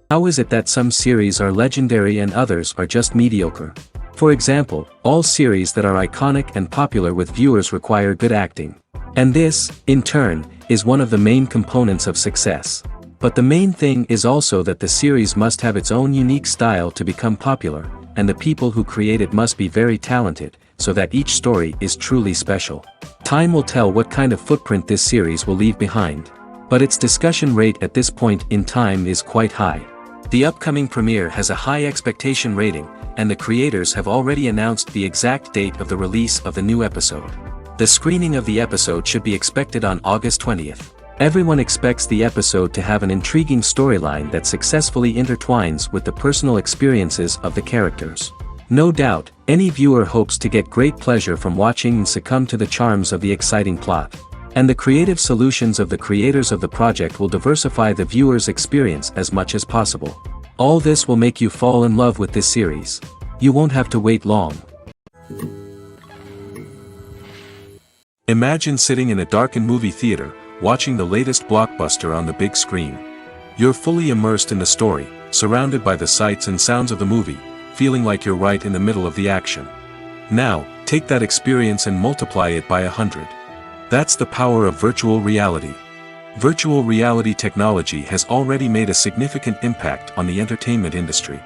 How is it that some series are legendary and others are just mediocre? For example, all series that are iconic and popular with viewers require good acting. And this, in turn, is one of the main components of success. But the main thing is also that the series must have its own unique style to become popular, and the people who create it must be very talented, so that each story is truly special. Time will tell what kind of footprint this series will leave behind. But its discussion rate at this point in time is quite high. The upcoming premiere has a high expectation rating, and the creators have already announced the exact date of the release of the new episode. The screening of the episode should be expected on August 20th. Everyone expects the episode to have an intriguing storyline that successfully intertwines with the personal experiences of the characters. No doubt, any viewer hopes to get great pleasure from watching and succumb to the charms of the exciting plot. And the creative solutions of the creators of the project will diversify the viewer's experience as much as possible. All this will make you fall in love with this series. You won't have to wait long. Imagine sitting in a darkened movie theater, watching the latest blockbuster on the big screen. You're fully immersed in the story, surrounded by the sights and sounds of the movie, feeling like you're right in the middle of the action. Now, take that experience and multiply it by 100. That's the power of virtual reality. Virtual reality technology has already made a significant impact on the entertainment industry.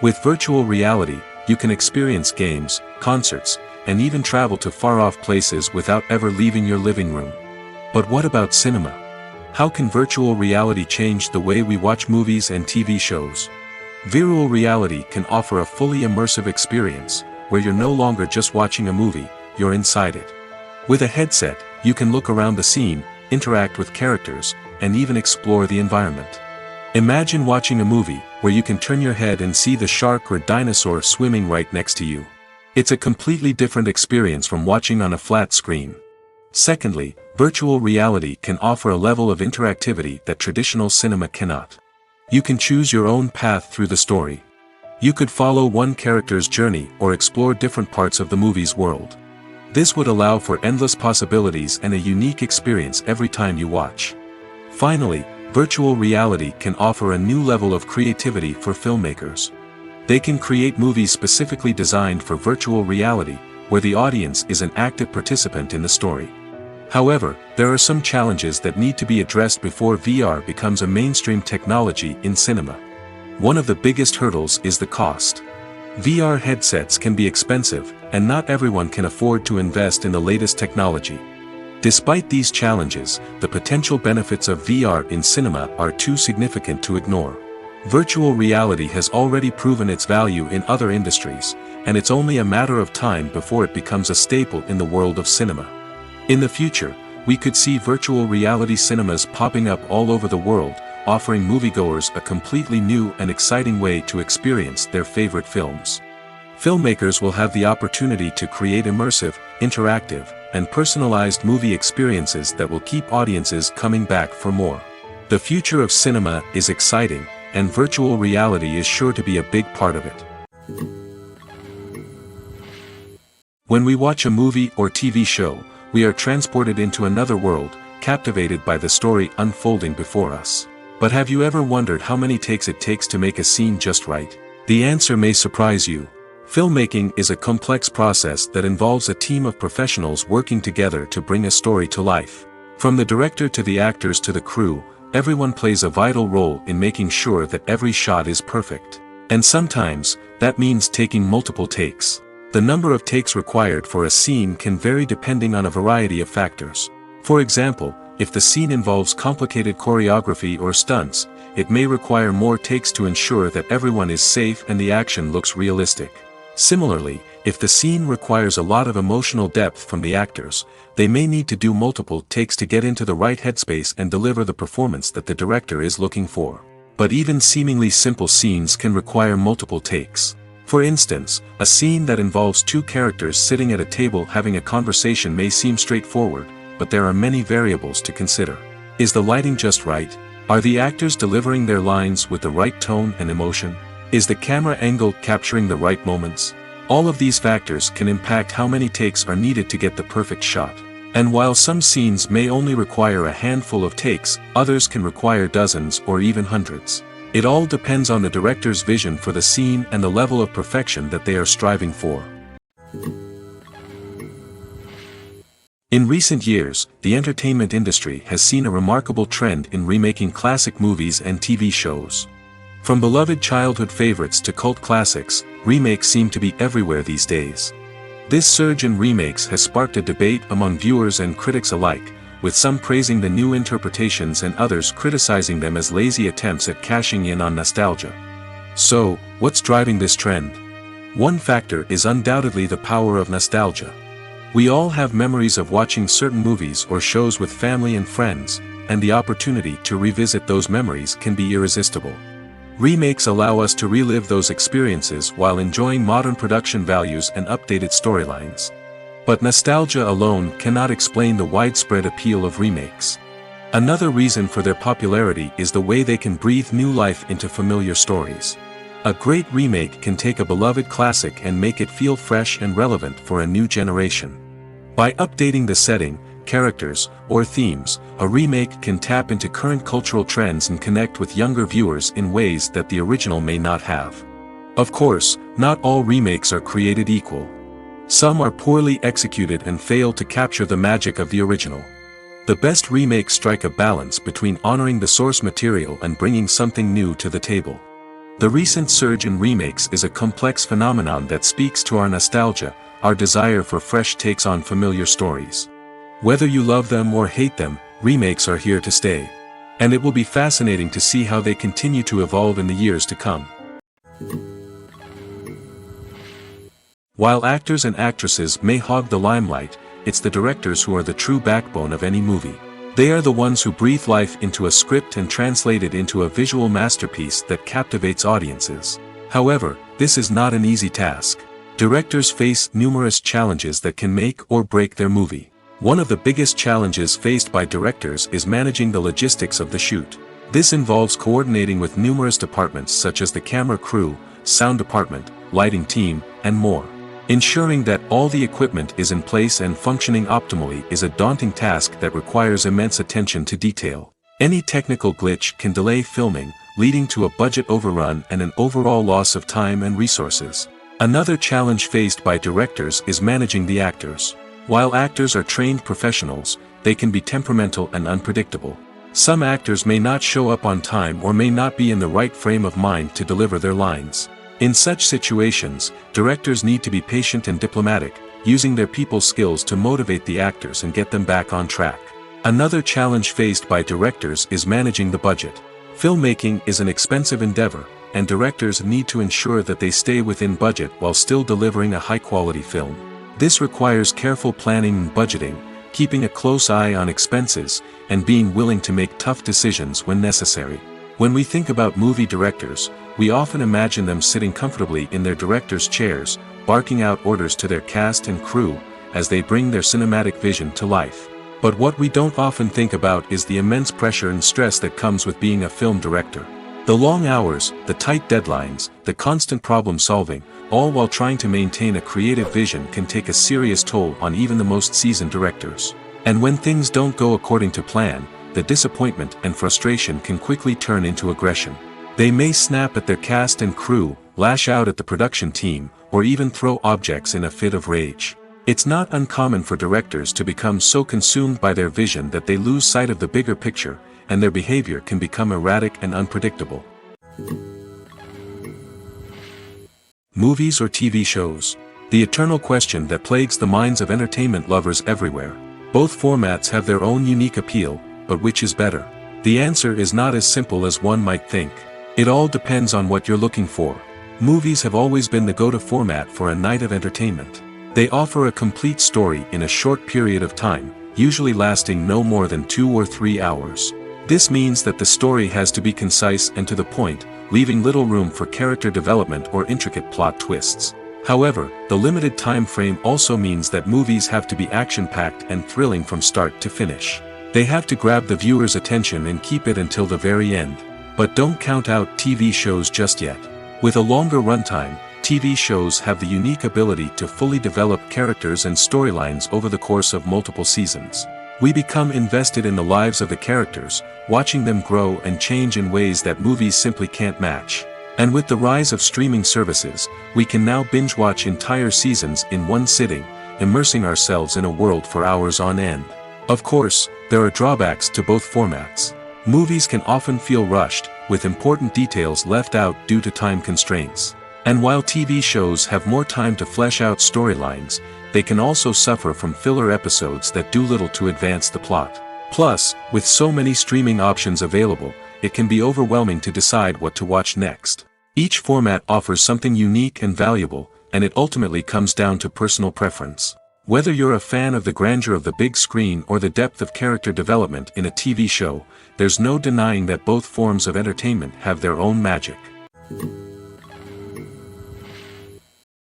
With virtual reality, you can experience games, concerts, and even travel to far-off places without ever leaving your living room. But what about cinema? How can virtual reality change the way we watch movies and TV shows? Virtual reality can offer a fully immersive experience, where you're no longer just watching a movie, you're inside it. With a headset, you can look around the scene, interact with characters, and even explore the environment. Imagine watching a movie where you can turn your head and see the shark or dinosaur swimming right next to you. It's a completely different experience from watching on a flat screen. Secondly, virtual reality can offer a level of interactivity that traditional cinema cannot. You can choose your own path through the story. You could follow one character's journey or explore different parts of the movie's world. This would allow for endless possibilities and a unique experience every time you watch. Finally, virtual reality can offer a new level of creativity for filmmakers. They can create movies specifically designed for virtual reality, where the audience is an active participant in the story. However, there are some challenges that need to be addressed before VR becomes a mainstream technology in cinema. One of the biggest hurdles is the cost. VR headsets can be expensive, and not everyone can afford to invest in the latest technology. Despite these challenges, the potential benefits of VR in cinema are too significant to ignore. Virtual reality has already proven its value in other industries, and it's only a matter of time before it becomes a staple in the world of cinema. In the future, we could see virtual reality cinemas popping up all over the world, offering moviegoers a completely new and exciting way to experience their favorite films. Filmmakers will have the opportunity to create immersive, interactive, and personalized movie experiences that will keep audiences coming back for more. The future of cinema is exciting, and virtual reality is sure to be a big part of it. When we watch a movie or TV show, we are transported into another world, captivated by the story unfolding before us. But have you ever wondered how many takes it takes to make a scene just right? The answer may surprise you. Filmmaking is a complex process that involves a team of professionals working together to bring a story to life. From the director to the actors to the crew, everyone plays a vital role in making sure that every shot is perfect. And sometimes, that means taking multiple takes. The number of takes required for a scene can vary depending on a variety of factors. For example, if the scene involves complicated choreography or stunts, it may require more takes to ensure that everyone is safe and the action looks realistic. Similarly, if the scene requires a lot of emotional depth from the actors, they may need to do multiple takes to get into the right headspace and deliver the performance that the director is looking for. But even seemingly simple scenes can require multiple takes. For instance, a scene that involves two characters sitting at a table having a conversation may seem straightforward, but there are many variables to consider. Is the lighting just right? Are the actors delivering their lines with the right tone and emotion? Is the camera angle capturing the right moments? All of these factors can impact how many takes are needed to get the perfect shot. And while some scenes may only require a handful of takes, others can require dozens or even hundreds. It all depends on the director's vision for the scene and the level of perfection that they are striving for. In recent years, the entertainment industry has seen a remarkable trend in remaking classic movies and TV shows. From beloved childhood favorites to cult classics, remakes seem to be everywhere these days. This surge in remakes has sparked a debate among viewers and critics alike, with some praising the new interpretations and others criticizing them as lazy attempts at cashing in on nostalgia. So, what's driving this trend? One factor is undoubtedly the power of nostalgia. We all have memories of watching certain movies or shows with family and friends, and the opportunity to revisit those memories can be irresistible. Remakes allow us to relive those experiences while enjoying modern production values and updated storylines. But nostalgia alone cannot explain the widespread appeal of remakes. Another reason for their popularity is the way they can breathe new life into familiar stories. A great remake can take a beloved classic and make it feel fresh and relevant for a new generation. By updating the setting, characters, or themes, a remake can tap into current cultural trends and connect with younger viewers in ways that the original may not have. Of course, not all remakes are created equal. Some are poorly executed and fail to capture the magic of the original. The best remakes strike a balance between honoring the source material and bringing something new to the table. The recent surge in remakes is a complex phenomenon that speaks to our nostalgia, our desire for fresh takes on familiar stories. Whether you love them or hate them, remakes are here to stay. And it will be fascinating to see how they continue to evolve in the years to come. While actors and actresses may hog the limelight, it's the directors who are the true backbone of any movie. They are the ones who breathe life into a script and translate it into a visual masterpiece that captivates audiences. However, this is not an easy task. Directors face numerous challenges that can make or break their movie. One of the biggest challenges faced by directors is managing the logistics of the shoot. This involves coordinating with numerous departments such as the camera crew, sound department, lighting team, and more. Ensuring that all the equipment is in place and functioning optimally is a daunting task that requires immense attention to detail. Any technical glitch can delay filming, leading to a budget overrun and an overall loss of time and resources. Another challenge faced by directors is managing the actors. While actors are trained professionals, they can be temperamental and unpredictable. Some actors may not show up on time or may not be in the right frame of mind to deliver their lines. In such situations, directors need to be patient and diplomatic, using their people skills to motivate the actors and get them back on track. Another challenge faced by directors is managing the budget. Filmmaking is an expensive endeavor, and directors need to ensure that they stay within budget while still delivering a high-quality film. This requires careful planning and budgeting, keeping a close eye on expenses, and being willing to make tough decisions when necessary. When we think about movie directors, we often imagine them sitting comfortably in their director's chairs, barking out orders to their cast and crew, as they bring their cinematic vision to life. But what we don't often think about is the immense pressure and stress that comes with being a film director. The long hours, the tight deadlines, the constant problem solving, all while trying to maintain a creative vision can take a serious toll on even the most seasoned directors. And when things don't go according to plan, the disappointment and frustration can quickly turn into aggression. They may snap at their cast and crew, lash out at the production team, or even throw objects in a fit of rage. It's not uncommon for directors to become so consumed by their vision that they lose sight of the bigger picture, and their behavior can become erratic and unpredictable. Movies or TV shows? The eternal question that plagues the minds of entertainment lovers everywhere. Both formats have their own unique appeal, but which is better? The answer is not as simple as one might think. It all depends on what you're looking for. Movies have always been the go-to format for a night of entertainment. They offer a complete story in a short period of time, usually lasting no more than 2 or 3 hours. This means that the story has to be concise and to the point, leaving little room for character development or intricate plot twists. However, the limited time frame also means that movies have to be action-packed and thrilling from start to finish. They have to grab the viewer's attention and keep it until the very end. But don't count out TV shows just yet. With a longer runtime, TV shows have the unique ability to fully develop characters and storylines over the course of multiple seasons. We become invested in the lives of the characters, watching them grow and change in ways that movies simply can't match. And with the rise of streaming services, we can now binge-watch entire seasons in one sitting, immersing ourselves in a world for hours on end. Of course, there are drawbacks to both formats. Movies can often feel rushed, with important details left out due to time constraints. And while TV shows have more time to flesh out storylines, they can also suffer from filler episodes that do little to advance the plot. Plus, with so many streaming options available, it can be overwhelming to decide what to watch next. Each format offers something unique and valuable, and it ultimately comes down to personal preference. Whether you're a fan of the grandeur of the big screen or the depth of character development in a TV show, there's no denying that both forms of entertainment have their own magic.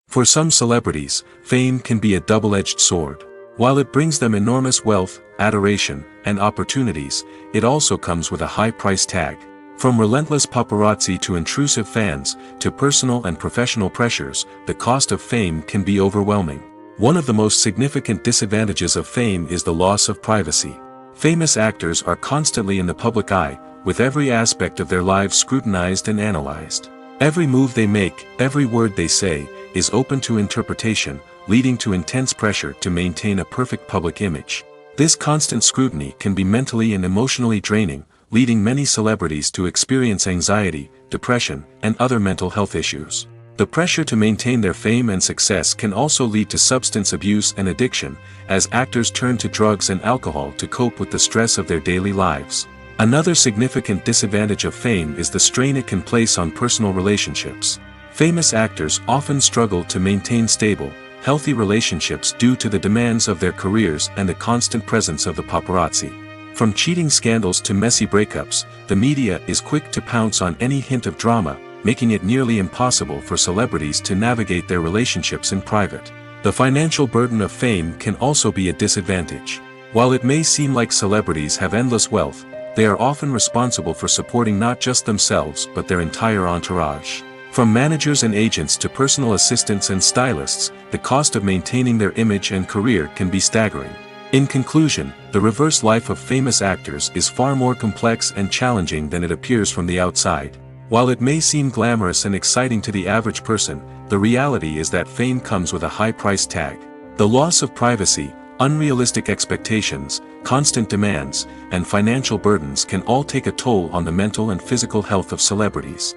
For some celebrities, fame can be a double-edged sword. While it brings them enormous wealth, adoration, and opportunities, it also comes with a high price tag. From relentless paparazzi to intrusive fans, to personal and professional pressures, the cost of fame can be overwhelming. One of the most significant disadvantages of fame is the loss of privacy. Famous actors are constantly in the public eye, with every aspect of their lives scrutinized and analyzed. Every move they make, every word they say, is open to interpretation, leading to intense pressure to maintain a perfect public image. This constant scrutiny can be mentally and emotionally draining, leading many celebrities to experience anxiety, depression, and other mental health issues. The pressure to maintain their fame and success can also lead to substance abuse and addiction, as actors turn to drugs and alcohol to cope with the stress of their daily lives. Another significant disadvantage of fame is the strain it can place on personal relationships. Famous actors often struggle to maintain stable, healthy relationships due to the demands of their careers and the constant presence of the paparazzi. From cheating scandals to messy breakups, the media is quick to pounce on any hint of drama, making it nearly impossible for celebrities to navigate their relationships in private. The financial burden of fame can also be a disadvantage. While it may seem like celebrities have endless wealth, they are often responsible for supporting not just themselves but their entire entourage. From managers and agents to personal assistants and stylists, the cost of maintaining their image and career can be staggering. In conclusion, the reverse life of famous actors is far more complex and challenging than it appears from the outside. While it may seem glamorous and exciting to the average person, the reality is that fame comes with a high price tag. The loss of privacy, unrealistic expectations, constant demands, and financial burdens can all take a toll on the mental and physical health of celebrities.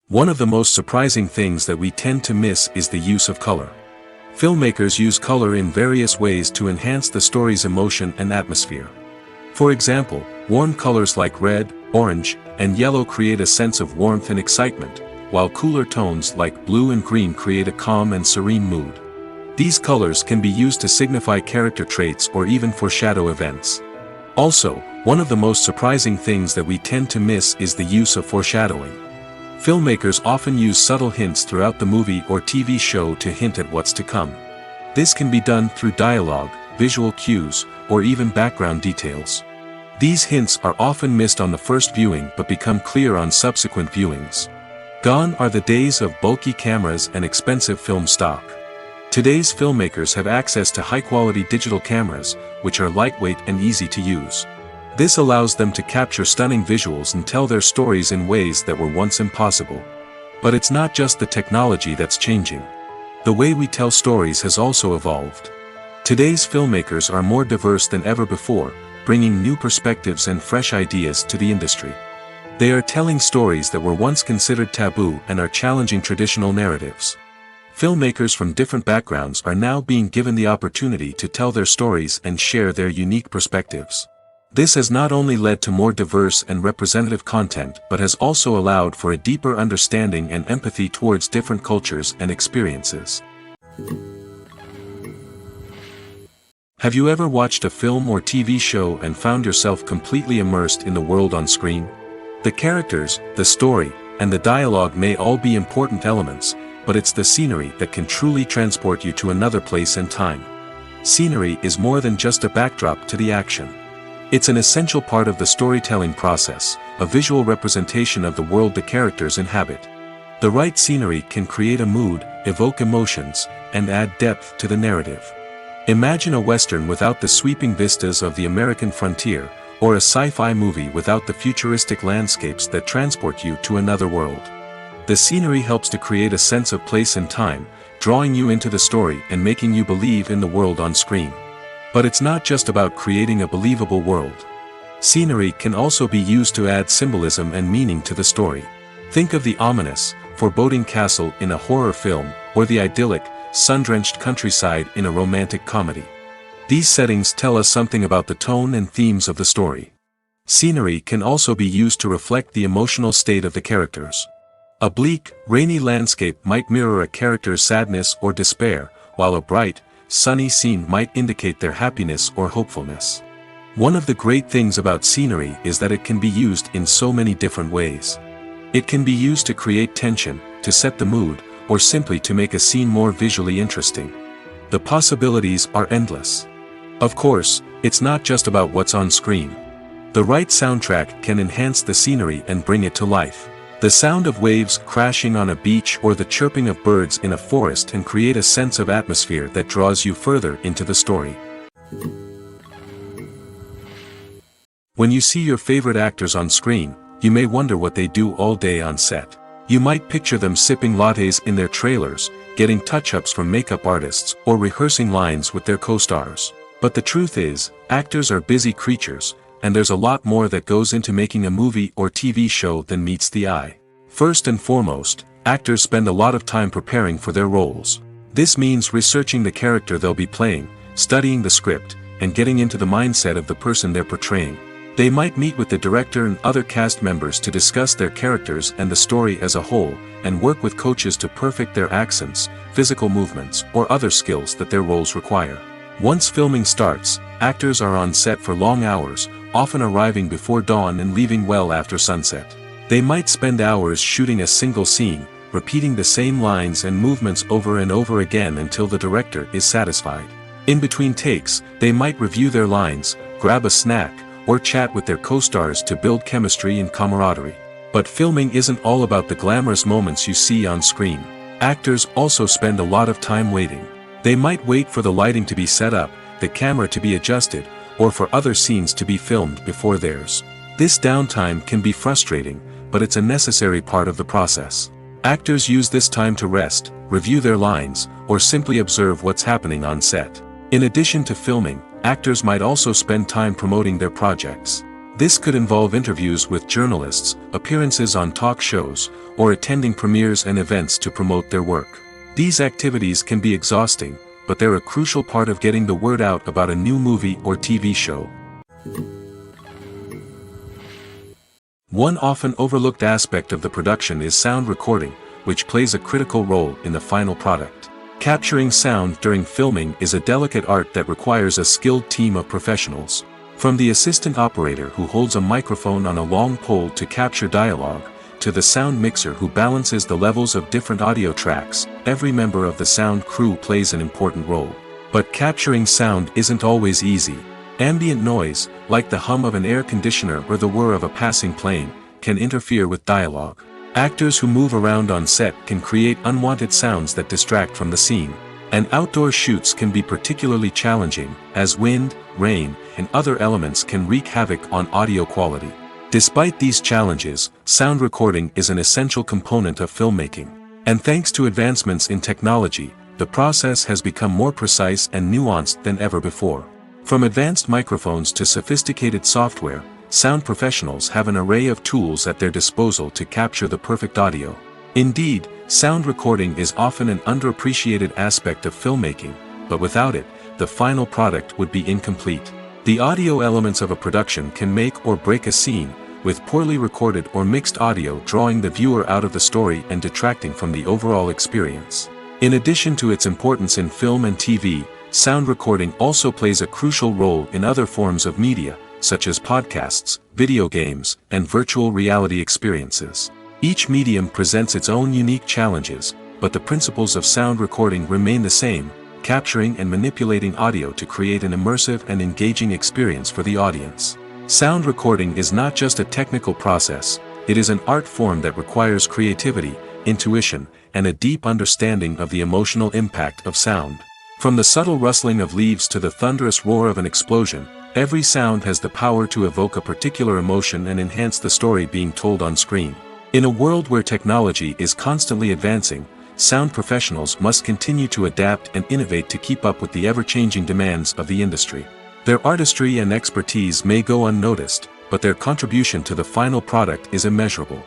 One of the most surprising things that we tend to miss is the use of color. Filmmakers use color in various ways to enhance the story's emotion and atmosphere. For example, warm colors like red, orange, and yellow create a sense of warmth and excitement, while cooler tones like blue and green create a calm and serene mood. These colors can be used to signify character traits or even foreshadow events. Also, one of the most surprising things that we tend to miss is the use of foreshadowing. Filmmakers often use subtle hints throughout the movie or TV show to hint at what's to come. This can be done through dialogue, visual cues, or even background details. These hints are often missed on the first viewing but become clear on subsequent viewings. Gone are the days of bulky cameras and expensive film stock. Today's filmmakers have access to high-quality digital cameras, which are lightweight and easy to use. This allows them to capture stunning visuals and tell their stories in ways that were once impossible. But it's not just the technology that's changing. The way we tell stories has also evolved. Today's filmmakers are more diverse than ever before, bringing new perspectives and fresh ideas to the industry. They are telling stories that were once considered taboo and are challenging traditional narratives. Filmmakers from different backgrounds are now being given the opportunity to tell their stories and share their unique perspectives. This has not only led to more diverse and representative content but has also allowed for a deeper understanding and empathy towards different cultures and experiences. Have you ever watched a film or TV show and found yourself completely immersed in the world on screen? The characters, the story, and the dialogue may all be important elements, but it's the scenery that can truly transport you to another place and time. Scenery is more than just a backdrop to the action. It's an essential part of the storytelling process, a visual representation of the world the characters inhabit. The right scenery can create a mood, evoke emotions, and add depth to the narrative. Imagine a western without the sweeping vistas of the American frontier, or a sci-fi movie without the futuristic landscapes that transport you to another world. The scenery helps to create a sense of place and time, drawing you into the story and making you believe in the world on screen. But it's not just about creating a believable world. Scenery can also be used to add symbolism and meaning to the story. Think of the ominous, foreboding castle in a horror film, or the idyllic, sun-drenched countryside in a romantic comedy. These settings tell us something about the tone and themes of the story. Scenery can also be used to reflect the emotional state of the characters. A bleak, rainy landscape might mirror a character's sadness or despair, while a bright, sunny scene might indicate their happiness or hopefulness. One of the great things about scenery is that it can be used in so many different ways. It can be used to create tension, to set the mood, or simply to make a scene more visually interesting. The possibilities are endless. Of course, it's not just about what's on screen. The right soundtrack can enhance the scenery and bring it to life. The sound of waves crashing on a beach or the chirping of birds in a forest can create a sense of atmosphere that draws you further into the story. When you see your favorite actors on screen, you may wonder what they do all day on set. You might picture them sipping lattes in their trailers, getting touch-ups from makeup artists, or rehearsing lines with their co-stars. But the truth is, actors are busy creatures, and there's a lot more that goes into making a movie or TV show than meets the eye. First and foremost, actors spend a lot of time preparing for their roles. This means researching the character they'll be playing, studying the script, and getting into the mindset of the person they're portraying. They might meet with the director and other cast members to discuss their characters and the story as a whole, and work with coaches to perfect their accents, physical movements, or other skills that their roles require. Once filming starts, actors are on set for long hours, often arriving before dawn and leaving well after sunset. They might spend hours shooting a single scene, repeating the same lines and movements over and over again until the director is satisfied. In between takes, they might review their lines, grab a snack, or chat with their co-stars to build chemistry and camaraderie. But filming isn't all about the glamorous moments you see on screen. Actors also spend a lot of time waiting. They might wait for the lighting to be set up, the camera to be adjusted, or for other scenes to be filmed before theirs. This downtime can be frustrating, but it's a necessary part of the process. Actors use this time to rest, review their lines, or simply observe what's happening on set. In addition to filming, actors might also spend time promoting their projects. This could involve interviews with journalists, appearances on talk shows, or attending premieres and events to promote their work. These activities can be exhausting, but they're a crucial part of getting the word out about a new movie or TV show. One often overlooked aspect of the production is sound recording, which plays a critical role in the final product. Capturing sound during filming is a delicate art that requires a skilled team of professionals. From the assistant operator who holds a microphone on a long pole to capture dialogue, to the sound mixer who balances the levels of different audio tracks, every member of the sound crew plays an important role. But capturing sound isn't always easy. Ambient noise, like the hum of an air conditioner or the whir of a passing plane, can interfere with dialogue. Actors who move around on set can create unwanted sounds that distract from the scene. And outdoor shoots can be particularly challenging, as wind, rain, and other elements can wreak havoc on audio quality. Despite these challenges, sound recording is an essential component of filmmaking. And thanks to advancements in technology, the process has become more precise and nuanced than ever before. From advanced microphones to sophisticated software, sound professionals have an array of tools at their disposal to capture the perfect audio. Indeed, sound recording is often an underappreciated aspect of filmmaking, but without it, the final product would be incomplete. The audio elements of a production can make or break a scene, with poorly recorded or mixed audio drawing the viewer out of the story and detracting from the overall experience. In addition to its importance in film and TV, sound recording also plays a crucial role in other forms of media, such as podcasts, video games, and virtual reality experiences. Each medium presents its own unique challenges, but the principles of sound recording remain the same, capturing and manipulating audio to create an immersive and engaging experience for the audience. Sound recording is not just a technical process, it is an art form that requires creativity, intuition, and a deep understanding of the emotional impact of sound. From the subtle rustling of leaves to the thunderous roar of an explosion, every sound has the power to evoke a particular emotion and enhance the story being told on screen. In a world where technology is constantly advancing, sound professionals must continue to adapt and innovate to keep up with the ever-changing demands of the industry. Their artistry and expertise may go unnoticed, but their contribution to the final product is immeasurable.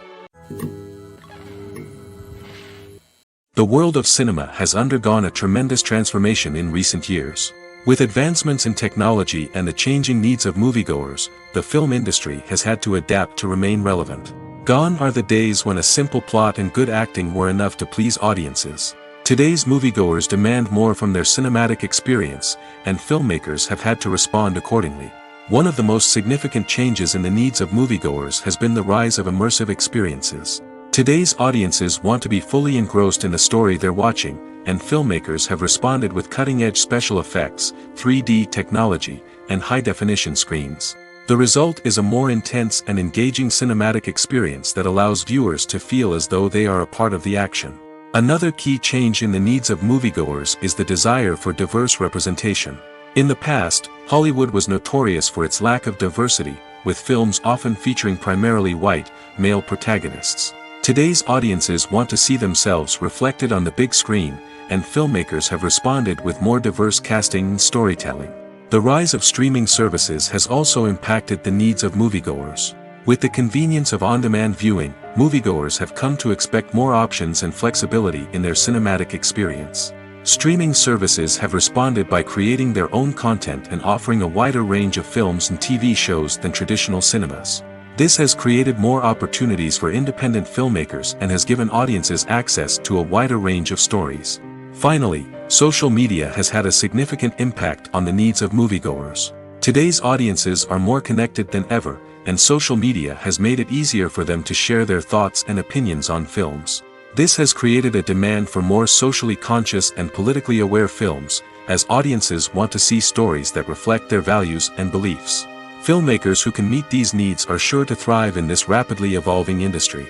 The world of cinema has undergone a tremendous transformation in recent years. With advancements in technology and the changing needs of moviegoers, the film industry has had to adapt to remain relevant. Gone are the days when a simple plot and good acting were enough to please audiences. Today's moviegoers demand more from their cinematic experience, and filmmakers have had to respond accordingly. One of the most significant changes in the needs of moviegoers has been the rise of immersive experiences. Today's audiences want to be fully engrossed in the story they're watching, and filmmakers have responded with cutting-edge special effects, 3D technology, and high-definition screens. The result is a more intense and engaging cinematic experience that allows viewers to feel as though they are a part of the action. Another key change in the needs of moviegoers is the desire for diverse representation. In the past, Hollywood was notorious for its lack of diversity, with films often featuring primarily white, male protagonists. Today's audiences want to see themselves reflected on the big screen, and filmmakers have responded with more diverse casting and storytelling. The rise of streaming services has also impacted the needs of moviegoers. With the convenience of on-demand viewing, moviegoers have come to expect more options and flexibility in their cinematic experience. Streaming services have responded by creating their own content and offering a wider range of films and TV shows than traditional cinemas. This has created more opportunities for independent filmmakers and has given audiences access to a wider range of stories. Finally, social media has had a significant impact on the needs of moviegoers. Today's audiences are more connected than ever, and social media has made it easier for them to share their thoughts and opinions on films. This has created a demand for more socially conscious and politically aware films, as audiences want to see stories that reflect their values and beliefs. Filmmakers who can meet these needs are sure to thrive in this rapidly evolving industry.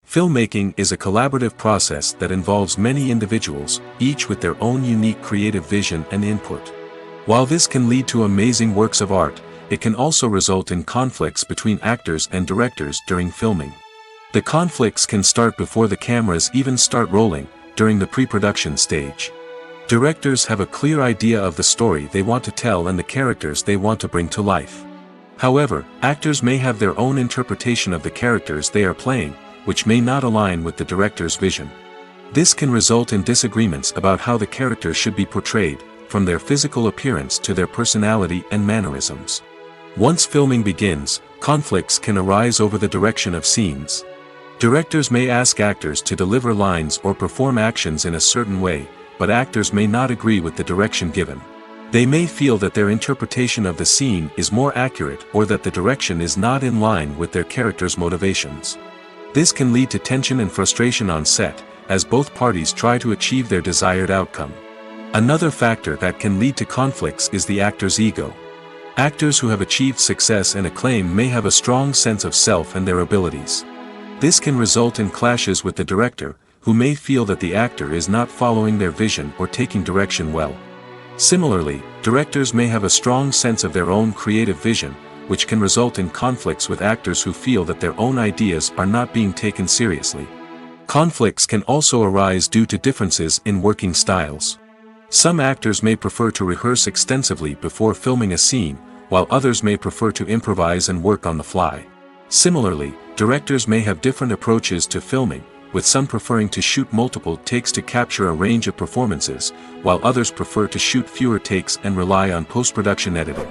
Filmmaking is a collaborative process that involves many individuals, each with their own unique creative vision and input. While this can lead to amazing works of art, it can also result in conflicts between actors and directors during filming. The conflicts can start before the cameras even start rolling, during the pre-production stage. Directors have a clear idea of the story they want to tell and the characters they want to bring to life. However, actors may have their own interpretation of the characters they are playing, which may not align with the director's vision. This can result in disagreements about how the characters should be portrayed, from their physical appearance to their personality and mannerisms. Once filming begins, conflicts can arise over the direction of scenes. Directors may ask actors to deliver lines or perform actions in a certain way, but actors may not agree with the direction given. They may feel that their interpretation of the scene is more accurate or that the direction is not in line with their character's motivations. This can lead to tension and frustration on set, as both parties try to achieve their desired outcome. Another factor that can lead to conflicts is the actor's ego. Actors who have achieved success and acclaim may have a strong sense of self and their abilities. This can result in clashes with the director, who may feel that the actor is not following their vision or taking direction well. Similarly, directors may have a strong sense of their own creative vision, which can result in conflicts with actors who feel that their own ideas are not being taken seriously. Conflicts can also arise due to differences in working styles. Some actors may prefer to rehearse extensively before filming a scene, while others may prefer to improvise and work on the fly. Similarly, directors may have different approaches to filming, with some preferring to shoot multiple takes to capture a range of performances, while others prefer to shoot fewer takes and rely on post-production editing.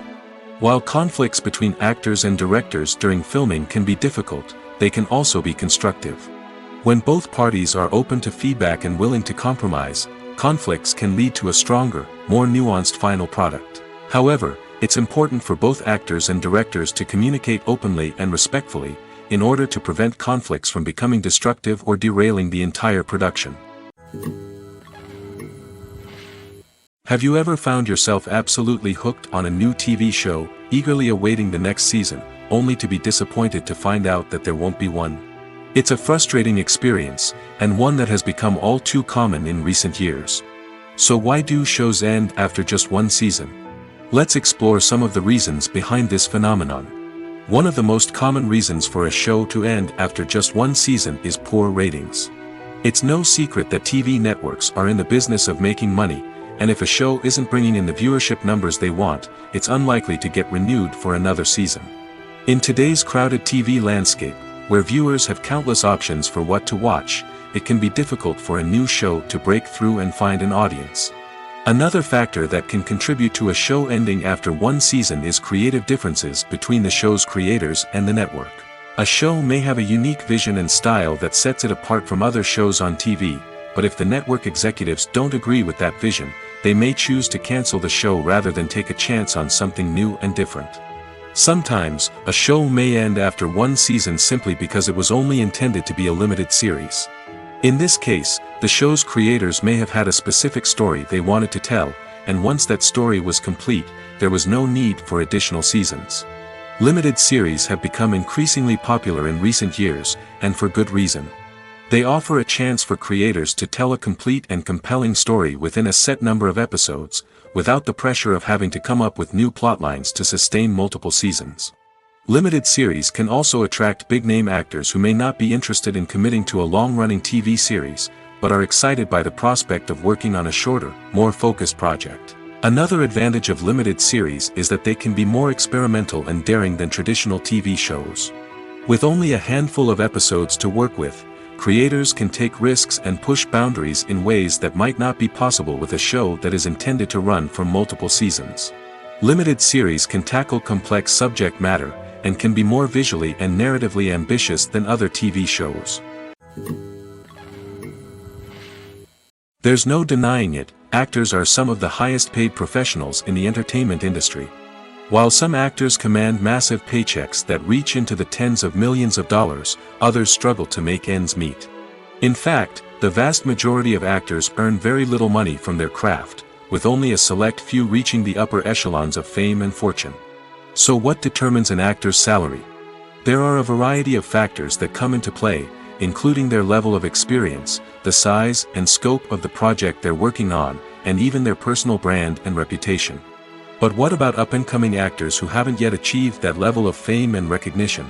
While conflicts between actors and directors during filming can be difficult, they can also be constructive. When both parties are open to feedback and willing to compromise, conflicts can lead to a stronger, more nuanced final product. However, it's important for both actors and directors to communicate openly and respectfully, in order to prevent conflicts from becoming destructive or derailing the entire production. Have you ever found yourself absolutely hooked on a new TV show, eagerly awaiting the next season, only to be disappointed to find out that there won't be one? It's a frustrating experience, and one that has become all too common in recent years. So why do shows end after just one season? Let's explore some of the reasons behind this phenomenon. One of the most common reasons for a show to end after just one season is poor ratings. It's no secret that TV networks are in the business of making money, and if a show isn't bringing in the viewership numbers they want, it's unlikely to get renewed for another season. In today's crowded TV landscape, where viewers have countless options for what to watch, it can be difficult for a new show to break through and find an audience. Another factor that can contribute to a show ending after one season is creative differences between the show's creators and the network. A show may have a unique vision and style that sets it apart from other shows on TV, but if the network executives don't agree with that vision, they may choose to cancel the show rather than take a chance on something new and different. Sometimes, a show may end after one season simply because it was only intended to be a limited series. In this case, the show's creators may have had a specific story they wanted to tell, and once that story was complete, there was no need for additional seasons. Limited series have become increasingly popular in recent years, and for good reason. They offer a chance for creators to tell a complete and compelling story within a set number of episodes, without the pressure of having to come up with new plotlines to sustain multiple seasons. Limited series can also attract big-name actors who may not be interested in committing to a long-running TV series, but are excited by the prospect of working on a shorter, more focused project. Another advantage of limited series is that they can be more experimental and daring than traditional TV shows. With only a handful of episodes to work with, creators can take risks and push boundaries in ways that might not be possible with a show that is intended to run for multiple seasons. Limited series can tackle complex subject matter, and can be more visually and narratively ambitious than other TV shows. There's no denying it, actors are some of the highest paid professionals in the entertainment industry. While some actors command massive paychecks that reach into the tens of millions of dollars, others struggle to make ends meet. In fact, the vast majority of actors earn very little money from their craft, with only a select few reaching the upper echelons of fame and fortune. So what determines an actor's salary? There are a variety of factors that come into play, including their level of experience, the size and scope of the project they're working on, and even their personal brand and reputation. But what about up-and-coming actors who haven't yet achieved that level of fame and recognition?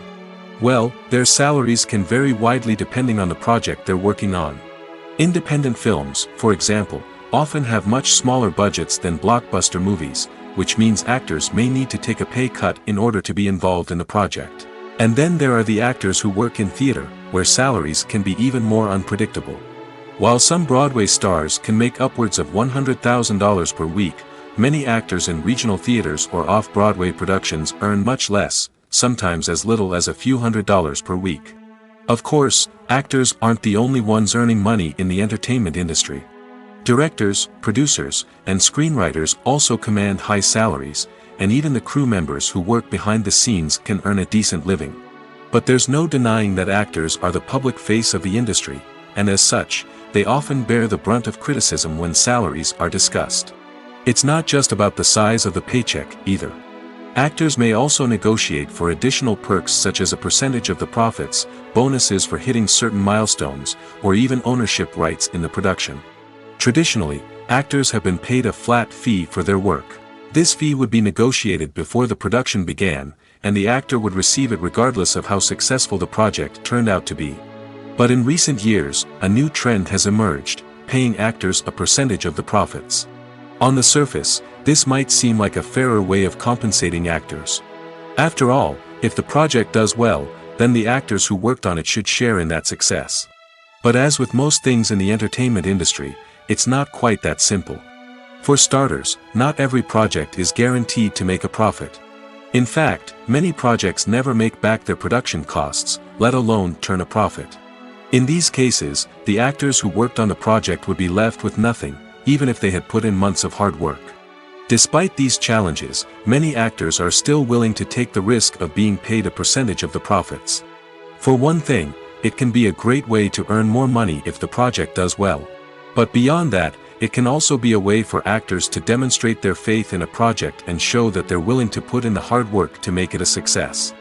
Well, their salaries can vary widely depending on the project they're working on. Independent films, for example, often have much smaller budgets than blockbuster movies, which means actors may need to take a pay cut in order to be involved in the project. And then there are the actors who work in theater, where salaries can be even more unpredictable. While some Broadway stars can make upwards of $100,000 per week, many actors in regional theaters or off-Broadway productions earn much less, sometimes as little as a few $100s per week. Of course, actors aren't the only ones earning money in the entertainment industry. Directors, producers, and screenwriters also command high salaries, and even the crew members who work behind the scenes can earn a decent living. But there's no denying that actors are the public face of the industry, and as such, they often bear the brunt of criticism when salaries are discussed. It's not just about the size of the paycheck, either. Actors may also negotiate for additional perks such as a percentage of the profits, bonuses for hitting certain milestones, or even ownership rights in the production. Traditionally, actors have been paid a flat fee for their work. This fee would be negotiated before the production began, and the actor would receive it regardless of how successful the project turned out to be. But in recent years, a new trend has emerged, paying actors a percentage of the profits. On the surface, this might seem like a fairer way of compensating actors. After all, if the project does well, then the actors who worked on it should share in that success. But as with most things in the entertainment industry, it's not quite that simple. For starters, not every project is guaranteed to make a profit. In fact, many projects never make back their production costs, let alone turn a profit. In these cases, the actors who worked on the project would be left with nothing, even if they had put in months of hard work. Despite these challenges, many actors are still willing to take the risk of being paid a percentage of the profits. For one thing, it can be a great way to earn more money if the project does well. But beyond that, it can also be a way for actors to demonstrate their faith in a project and show that they're willing to put in the hard work to make it a success.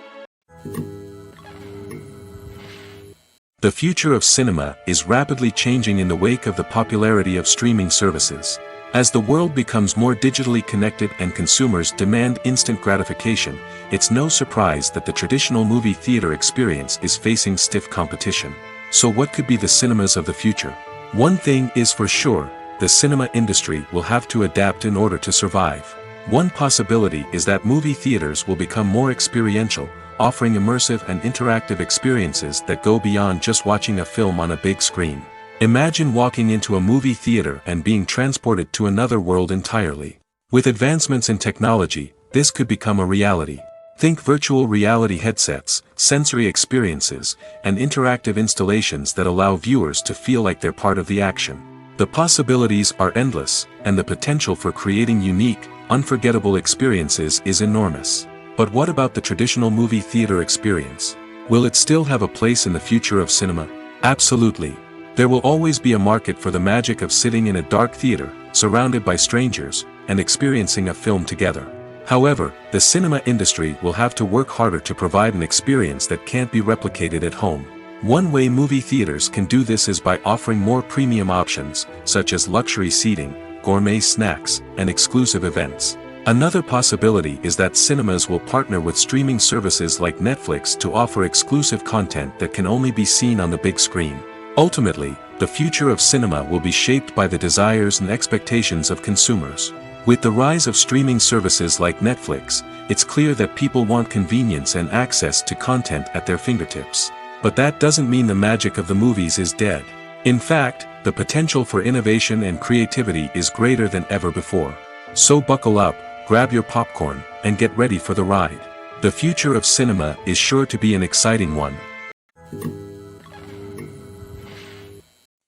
The future of cinema is rapidly changing in the wake of the popularity of streaming services. As the world becomes more digitally connected and consumers demand instant gratification, it's no surprise that the traditional movie theater experience is facing stiff competition. So what could be the cinemas of the future? One thing is for sure, the cinema industry will have to adapt in order to survive. One possibility is that movie theaters will become more experiential, offering immersive and interactive experiences that go beyond just watching a film on a big screen. Imagine walking into a movie theater and being transported to another world entirely. With advancements in technology, this could become a reality. Think virtual reality headsets, sensory experiences, and interactive installations that allow viewers to feel like they're part of the action. The possibilities are endless, and the potential for creating unique, unforgettable experiences is enormous. But what about the traditional movie theater experience? Will it still have a place in the future of cinema? Absolutely. There will always be a market for the magic of sitting in a dark theater, surrounded by strangers, and experiencing a film together. However, the cinema industry will have to work harder to provide an experience that can't be replicated at home. One way movie theaters can do this is by offering more premium options, such as luxury seating, gourmet snacks, and exclusive events. Another possibility is that cinemas will partner with streaming services like Netflix to offer exclusive content that can only be seen on the big screen. Ultimately, the future of cinema will be shaped by the desires and expectations of consumers. With the rise of streaming services like Netflix, it's clear that people want convenience and access to content at their fingertips. But that doesn't mean the magic of the movies is dead. In fact, the potential for innovation and creativity is greater than ever before. So buckle up, grab your popcorn, and get ready for the ride. The future of cinema is sure to be an exciting one.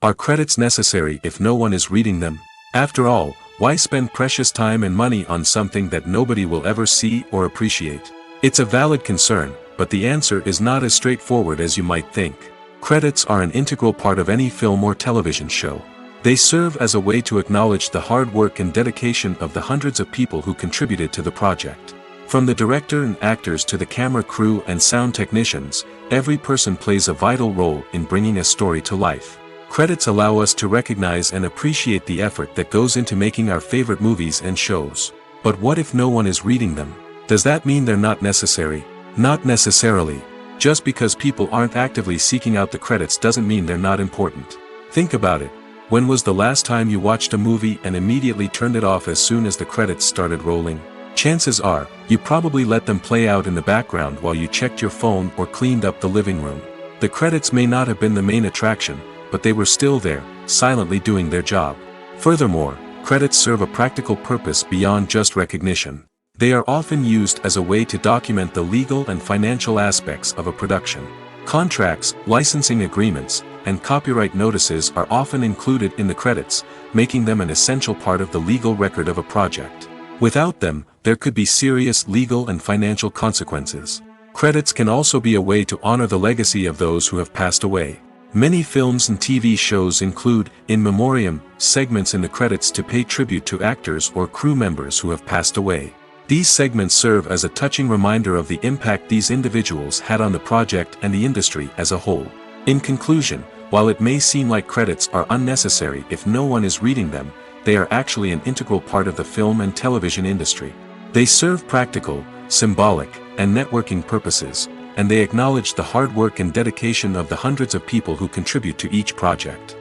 Are credits necessary if no one is reading them? After all, why spend precious time and money on something that nobody will ever see or appreciate? It's a valid concern, but the answer is not as straightforward as you might think. Credits are an integral part of any film or television show. They serve as a way to acknowledge the hard work and dedication of the hundreds of people who contributed to the project. From the director and actors to the camera crew and sound technicians, every person plays a vital role in bringing a story to life. Credits allow us to recognize and appreciate the effort that goes into making our favorite movies and shows. But what if no one is reading them? Does that mean they're not necessary? Not necessarily. Just because people aren't actively seeking out the credits doesn't mean they're not important. Think about it. When was the last time you watched a movie and immediately turned it off as soon as the credits started rolling? Chances are, you probably let them play out in the background while you checked your phone or cleaned up the living room. The credits may not have been the main attraction, but they were still there, silently doing their job. Furthermore, credits serve a practical purpose beyond just recognition. They are often used as a way to document the legal and financial aspects of a production. Contracts, licensing agreements, and copyright notices are often included in the credits, making them an essential part of the legal record of a project. Without them, there could be serious legal and financial consequences. Credits can also be a way to honor the legacy of those who have passed away. Many films and TV shows include, in memoriam, segments in the credits to pay tribute to actors or crew members who have passed away. These segments serve as a touching reminder of the impact these individuals had on the project and the industry as a whole. In conclusion, while it may seem like credits are unnecessary if no one is reading them, they are actually an integral part of the film and television industry. They serve practical, symbolic, and networking purposes, and they acknowledge the hard work and dedication of the hundreds of people who contribute to each project.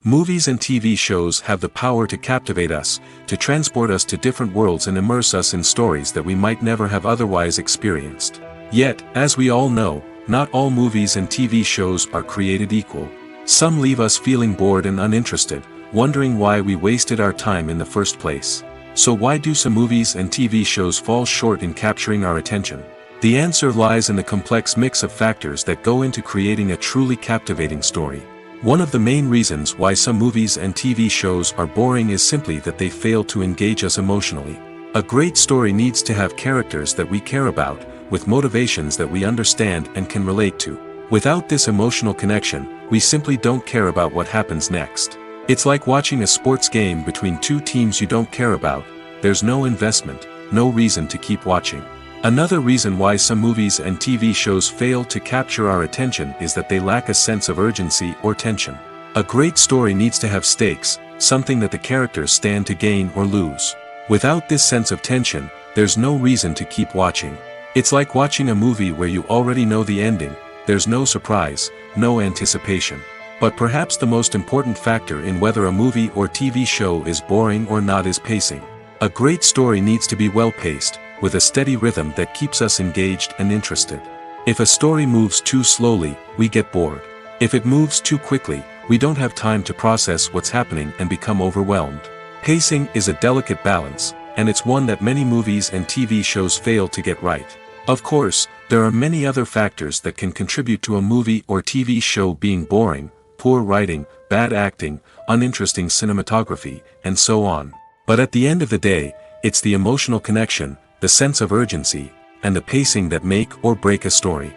Movies and TV shows have the power to captivate us, to transport us to different worlds and immerse us in stories that we might never have otherwise experienced. Yet, as we all know, not all movies and TV shows are created equal. Some leave us feeling bored and uninterested, wondering why we wasted our time in the first place. So why do some movies and TV shows fall short in capturing our attention? The answer lies in the complex mix of factors that go into creating a truly captivating story. One of the main reasons why some movies and TV shows are boring is simply that they fail to engage us emotionally. A great story needs to have characters that we care about, with motivations that we understand and can relate to. Without this emotional connection, we simply don't care about what happens next. It's like watching a sports game between two teams you don't care about. There's no investment, no reason to keep watching. Another reason why some movies and TV shows fail to capture our attention is that they lack a sense of urgency or tension. A great story needs to have stakes, something that the characters stand to gain or lose. Without this sense of tension, there's no reason to keep watching. It's like watching a movie where you already know the ending, there's no surprise, no anticipation. But perhaps the most important factor in whether a movie or TV show is boring or not is pacing. A great story needs to be well-paced, with a steady rhythm that keeps us engaged and interested. If a story moves too slowly, we get bored. If it moves too quickly, we don't have time to process what's happening and become overwhelmed. Pacing is a delicate balance, and it's one that many movies and TV shows fail to get right. Of course, there are many other factors that can contribute to a movie or TV show being boring: poor writing, bad acting, uninteresting cinematography, and so on. But at the end of the day, it's the emotional connection, the sense of urgency, and the pacing that make or break a story.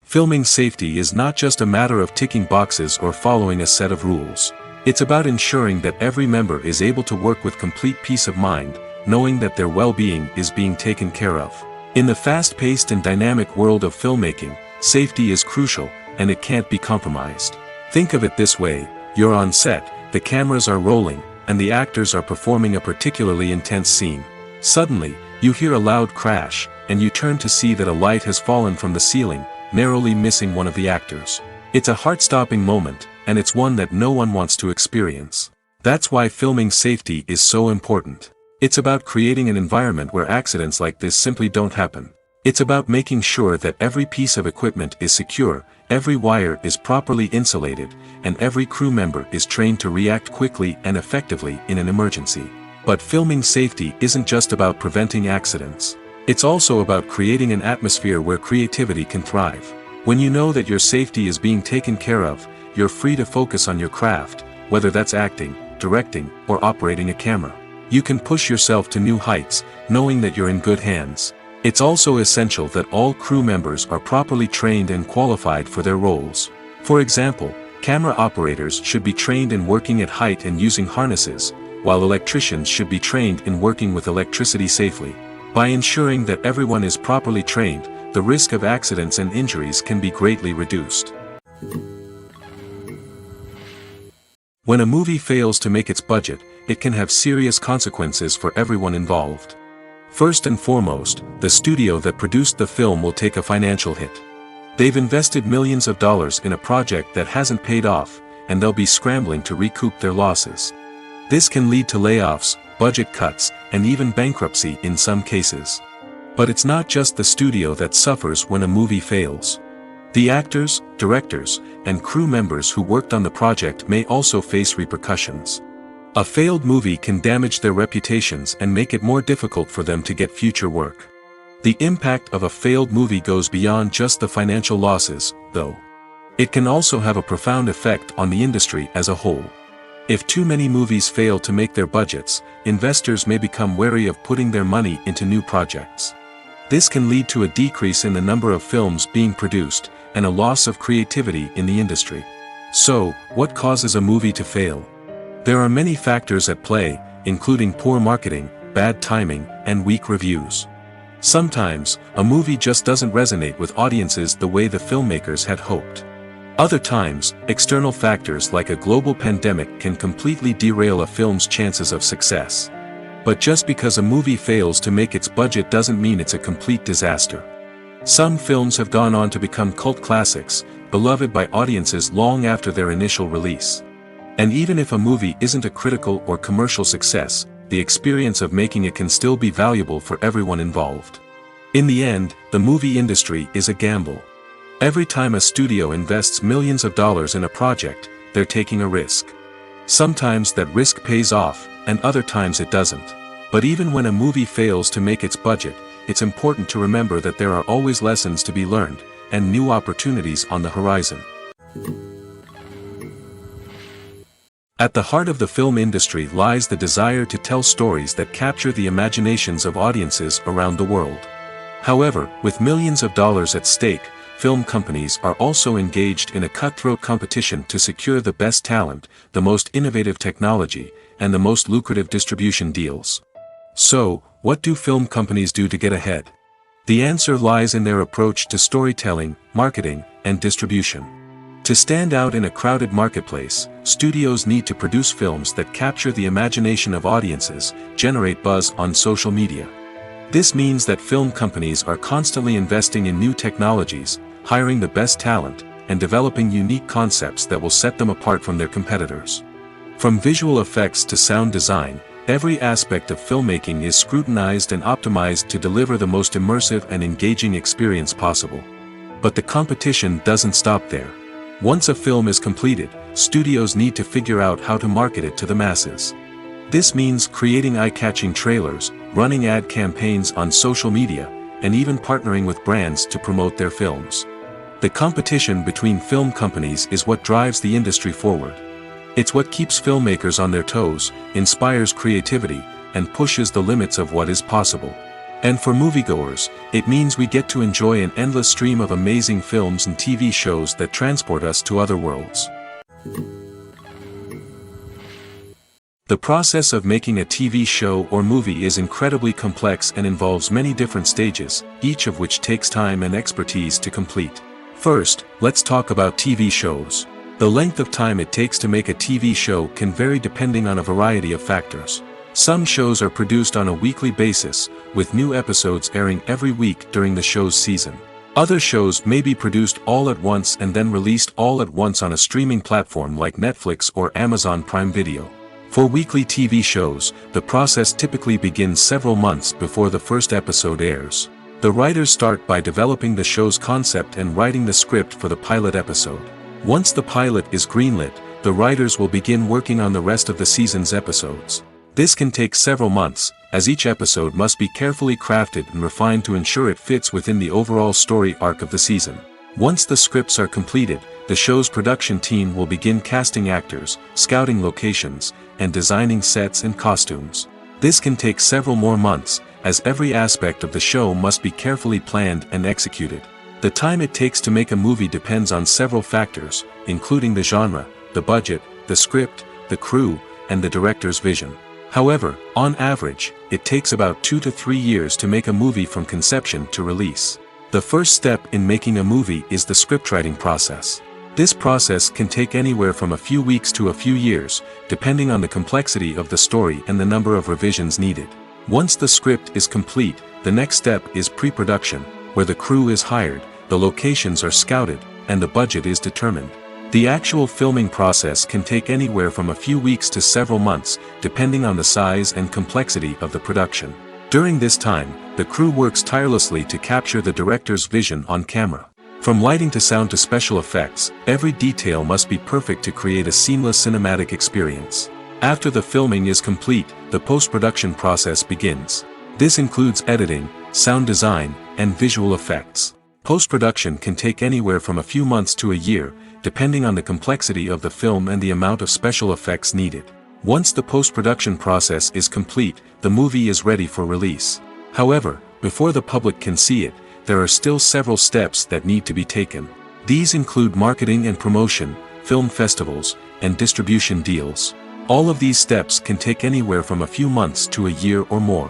Filming safety is not just a matter of ticking boxes or following a set of rules. It's about ensuring that every member is able to work with complete peace of mind, knowing that their well-being is being taken care of. In the fast-paced and dynamic world of filmmaking, safety is crucial, and it can't be compromised. Think of it this way: you're on set, the cameras are rolling, and the actors are performing a particularly intense scene. Suddenly, you hear a loud crash, and you turn to see that a light has fallen from the ceiling, narrowly missing one of the actors. It's a heart-stopping moment, and it's one that no one wants to experience. That's why filming safety is so important. It's about creating an environment where accidents like this simply don't happen. It's about making sure that every piece of equipment is secure, every wire is properly insulated, and every crew member is trained to react quickly and effectively in an emergency. But filming safety isn't just about preventing accidents. It's also about creating an atmosphere where creativity can thrive. When you know that your safety is being taken care of, you're free to focus on your craft, whether that's acting, directing, or operating a camera. You can push yourself to new heights, knowing that you're in good hands. It's also essential that all crew members are properly trained and qualified for their roles. For example, camera operators should be trained in working at height and using harnesses, while electricians should be trained in working with electricity safely. By ensuring that everyone is properly trained, the risk of accidents and injuries can be greatly reduced. When a movie fails to make its budget, it can have serious consequences for everyone involved. First and foremost, the studio that produced the film will take a financial hit. They've invested millions of dollars in a project that hasn't paid off, and they'll be scrambling to recoup their losses. This can lead to layoffs, budget cuts, and even bankruptcy in some cases. But it's not just the studio that suffers when a movie fails. The actors, directors, and crew members who worked on the project may also face repercussions. A failed movie can damage their reputations and make it more difficult for them to get future work. The impact of a failed movie goes beyond just the financial losses, though. It can also have a profound effect on the industry as a whole. If too many movies fail to make their budgets, investors may become wary of putting their money into new projects. This can lead to a decrease in the number of films being produced, and a loss of creativity in the industry. So, what causes a movie to fail? There are many factors at play, including poor marketing, bad timing, and weak reviews. Sometimes, a movie just doesn't resonate with audiences the way the filmmakers had hoped. Other times, external factors like a global pandemic can completely derail a film's chances of success. But just because a movie fails to make its budget doesn't mean it's a complete disaster. Some films have gone on to become cult classics, beloved by audiences long after their initial release. And even if a movie isn't a critical or commercial success, the experience of making it can still be valuable for everyone involved. In the end, the movie industry is a gamble. Every time a studio invests millions of dollars in a project, they're taking a risk. Sometimes that risk pays off, and other times it doesn't. But even when a movie fails to make its budget, it's important to remember that there are always lessons to be learned, and new opportunities on the horizon. At the heart of the film industry lies the desire to tell stories that capture the imaginations of audiences around the world. However, with millions of dollars at stake, film companies are also engaged in a cutthroat competition to secure the best talent, the most innovative technology, and the most lucrative distribution deals. So, what do film companies do to get ahead? The answer lies in their approach to storytelling, marketing, and distribution. To stand out in a crowded marketplace, studios need to produce films that capture the imagination of audiences, generate buzz on social media. This means that film companies are constantly investing in new technologies, hiring the best talent, and developing unique concepts that will set them apart from their competitors. From visual effects to sound design, every aspect of filmmaking is scrutinized and optimized to deliver the most immersive and engaging experience possible. But the competition doesn't stop there. Once a film is completed, studios need to figure out how to market it to the masses. This means creating eye-catching trailers, running ad campaigns on social media, and even partnering with brands to promote their films. The competition between film companies is what drives the industry forward. It's what keeps filmmakers on their toes, inspires creativity, and pushes the limits of what is possible. And for moviegoers, it means we get to enjoy an endless stream of amazing films and TV shows that transport us to other worlds. The process of making a TV show or movie is incredibly complex and involves many different stages, each of which takes time and expertise to complete. First, let's talk about TV shows. The length of time it takes to make a TV show can vary depending on a variety of factors. Some shows are produced on a weekly basis, with new episodes airing every week during the show's season. Other shows may be produced all at once and then released all at once on a streaming platform like Netflix or Amazon Prime Video. For weekly TV shows, the process typically begins several months before the first episode airs. The writers start by developing the show's concept and writing the script for the pilot episode. Once the pilot is greenlit, the writers will begin working on the rest of the season's episodes. This can take several months, as each episode must be carefully crafted and refined to ensure it fits within the overall story arc of the season. Once the scripts are completed, the show's production team will begin casting actors, scouting locations, and designing sets and costumes. This can take several more months, as every aspect of the show must be carefully planned and executed. The time it takes to make a movie depends on several factors, including the genre, the budget, the script, the crew, and the director's vision. However, on average, it takes about 2 to 3 years to make a movie from conception to release. The first step in making a movie is the scriptwriting process. This process can take anywhere from a few weeks to a few years, depending on the complexity of the story and the number of revisions needed. Once the script is complete, the next step is pre-production, where the crew is hired, the locations are scouted, and the budget is determined. The actual filming process can take anywhere from a few weeks to several months, depending on the size and complexity of the production. During this time, the crew works tirelessly to capture the director's vision on camera. From lighting to sound to special effects, every detail must be perfect to create a seamless cinematic experience. After the filming is complete, the post-production process begins. This includes editing, sound design, and visual effects. Post-production can take anywhere from a few months to a year, depending on the complexity of the film and the amount of special effects needed. Once the post-production process is complete, the movie is ready for release. However, before the public can see it, there are still several steps that need to be taken. These include marketing and promotion, film festivals, and distribution deals. All of these steps can take anywhere from a few months to a year or more.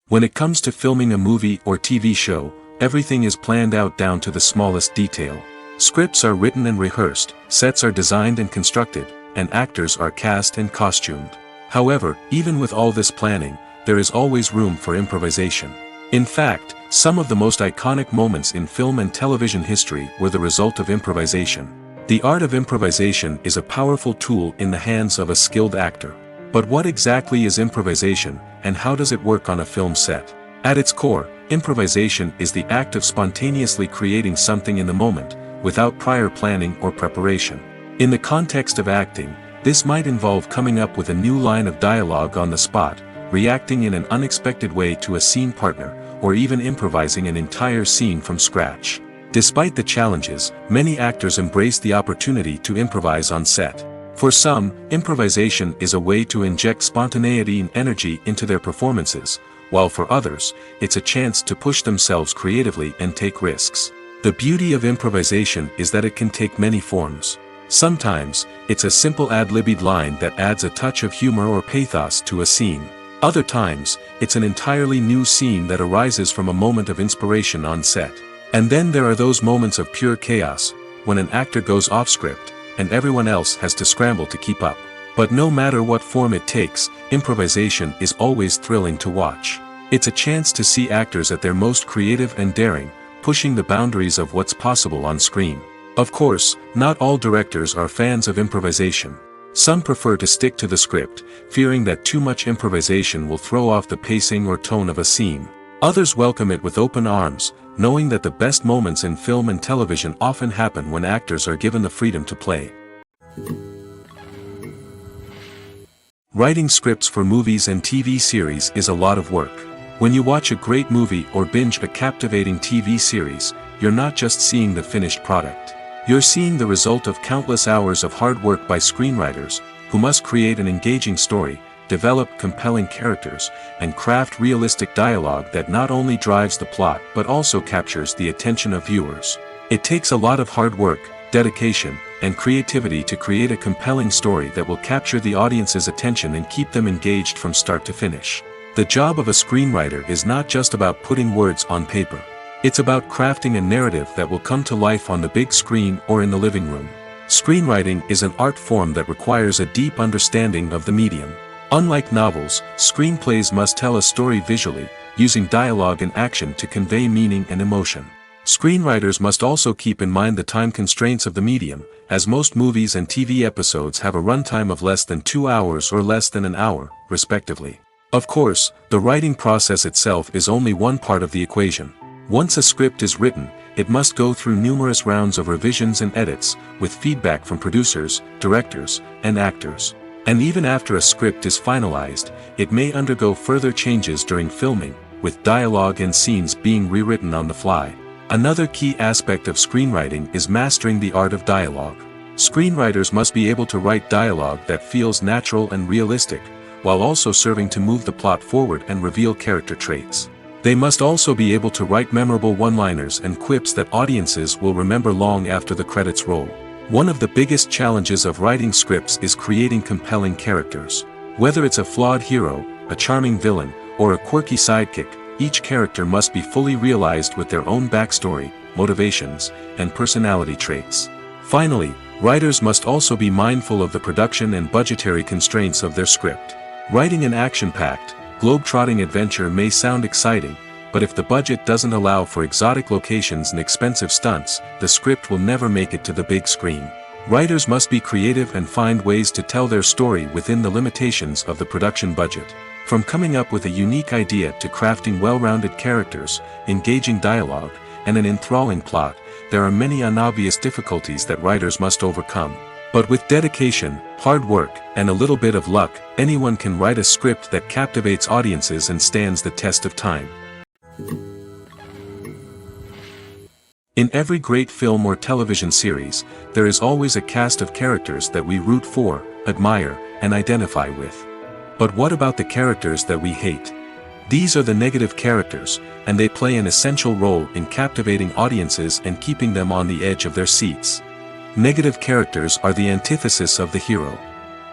When it comes to filming a movie or TV show, everything is planned out down to the smallest detail. Scripts are written and rehearsed, sets are designed and constructed, and actors are cast and costumed. However, even with all this planning, there is always room for improvisation. In fact, some of the most iconic moments in film and television history were the result of improvisation. The art of improvisation is a powerful tool in the hands of a skilled actor. But what exactly is improvisation, and how does it work on a film set? At its core, improvisation is the act of spontaneously creating something in the moment, without prior planning or preparation. In the context of acting, this might involve coming up with a new line of dialogue on the spot, reacting in an unexpected way to a scene partner, or even improvising an entire scene from scratch. Despite the challenges, many actors embrace the opportunity to improvise on set. For some, improvisation is a way to inject spontaneity and energy into their performances, while for others, it's a chance to push themselves creatively and take risks. The beauty of improvisation is that it can take many forms. Sometimes, it's a simple ad-libbed line that adds a touch of humor or pathos to a scene. Other times, it's an entirely new scene that arises from a moment of inspiration on set. And then there are those moments of pure chaos, when an actor goes off script, and everyone else has to scramble to keep up. But no matter what form it takes, improvisation is always thrilling to watch. It's a chance to see actors at their most creative and daring, pushing the boundaries of what's possible on screen. Of course, not all directors are fans of improvisation. Some prefer to stick to the script, fearing that too much improvisation will throw off the pacing or tone of a scene. Others welcome it with open arms, knowing that the best moments in film and television often happen when actors are given the freedom to play. Writing scripts for movies and TV series is a lot of work. When you watch a great movie or binge a captivating TV series, you're not just seeing the finished product. You're seeing the result of countless hours of hard work by screenwriters, who must create an engaging story, develop compelling characters, and craft realistic dialogue that not only drives the plot but also captures the attention of viewers. It takes a lot of hard work, dedication, and creativity to create a compelling story that will capture the audience's attention and keep them engaged from start to finish. The job of a screenwriter is not just about putting words on paper. It's about crafting a narrative that will come to life on the big screen or in the living room. Screenwriting is an art form that requires a deep understanding of the medium. Unlike novels, screenplays must tell a story visually, using dialogue and action to convey meaning and emotion. Screenwriters must also keep in mind the time constraints of the medium, as most movies and TV episodes have a runtime of less than 2 hours or less than an hour, respectively. Of course, the writing process itself is only one part of the equation. Once a script is written, it must go through numerous rounds of revisions and edits, with feedback from producers, directors, and actors. And even after a script is finalized, it may undergo further changes during filming, with dialogue and scenes being rewritten on the fly. Another key aspect of screenwriting is mastering the art of dialogue. Screenwriters must be able to write dialogue that feels natural and realistic, while also serving to move the plot forward and reveal character traits. They must also be able to write memorable one-liners and quips that audiences will remember long after the credits roll. One of the biggest challenges of writing scripts is creating compelling characters. Whether it's a flawed hero, a charming villain, or a quirky sidekick, each character must be fully realized with their own backstory, motivations, and personality traits. Finally, writers must also be mindful of the production and budgetary constraints of their script. Writing an action-packed, globe-trotting adventure may sound exciting, but if the budget doesn't allow for exotic locations and expensive stunts, the script will never make it to the big screen. Writers must be creative and find ways to tell their story within the limitations of the production budget. From coming up with a unique idea to crafting well-rounded characters, engaging dialogue, and an enthralling plot, there are many unobvious difficulties that writers must overcome. But with dedication, hard work, and a little bit of luck, anyone can write a script that captivates audiences and stands the test of time. In every great film or television series, there is always a cast of characters that we root for, admire, and identify with. But what about the characters that we hate? These are the negative characters, and they play an essential role in captivating audiences and keeping them on the edge of their seats. Negative characters are the antithesis of the hero.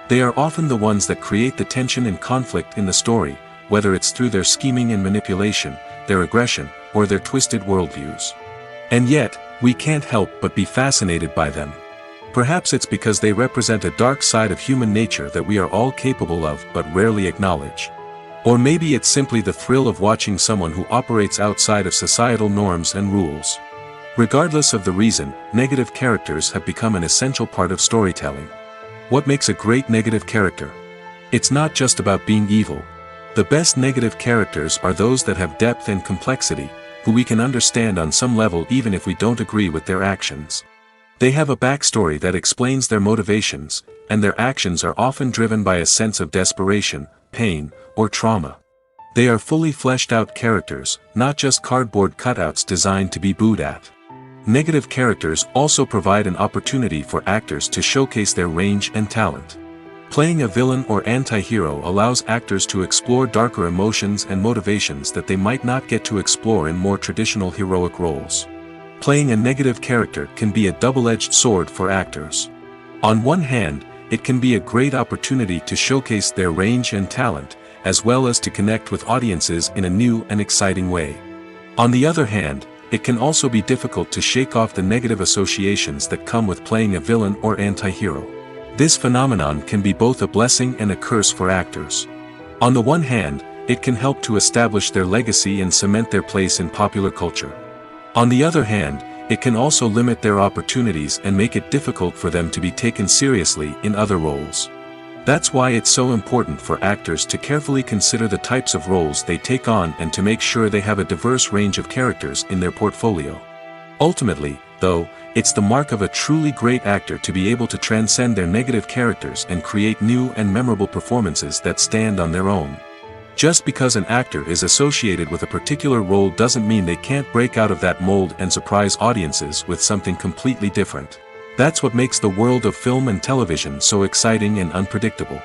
They are often the ones that create the tension and conflict in the story, whether it's through their scheming and manipulation, their aggression, or their twisted worldviews. And yet, we can't help but be fascinated by them. Perhaps it's because they represent a dark side of human nature that we are all capable of but rarely acknowledge. Or maybe it's simply the thrill of watching someone who operates outside of societal norms and rules. Regardless of the reason, negative characters have become an essential part of storytelling. What makes a great negative character? It's not just about being evil. The best negative characters are those that have depth and complexity, who we can understand on some level even if we don't agree with their actions. They have a backstory that explains their motivations, and their actions are often driven by a sense of desperation, pain, or trauma. They are fully fleshed out characters, not just cardboard cutouts designed to be booed at. Negative characters also provide an opportunity for actors to showcase their range and talent. Playing a villain or anti-hero allows actors to explore darker emotions and motivations that they might not get to explore in more traditional heroic roles. Playing a negative character can be a double-edged sword for actors. On one hand, it can be a great opportunity to showcase their range and talent, as well as to connect with audiences in a new and exciting way. On the other hand, it can also be difficult to shake off the negative associations that come with playing a villain or anti-hero. This phenomenon can be both a blessing and a curse for actors. On the one hand, it can help to establish their legacy and cement their place in popular culture. On the other hand, it can also limit their opportunities and make it difficult for them to be taken seriously in other roles. That's why it's so important for actors to carefully consider the types of roles they take on and to make sure they have a diverse range of characters in their portfolio. Ultimately, though, it's the mark of a truly great actor to be able to transcend their negative characters and create new and memorable performances that stand on their own. Just because an actor is associated with a particular role doesn't mean they can't break out of that mold and surprise audiences with something completely different. That's what makes the world of film and television so exciting and unpredictable.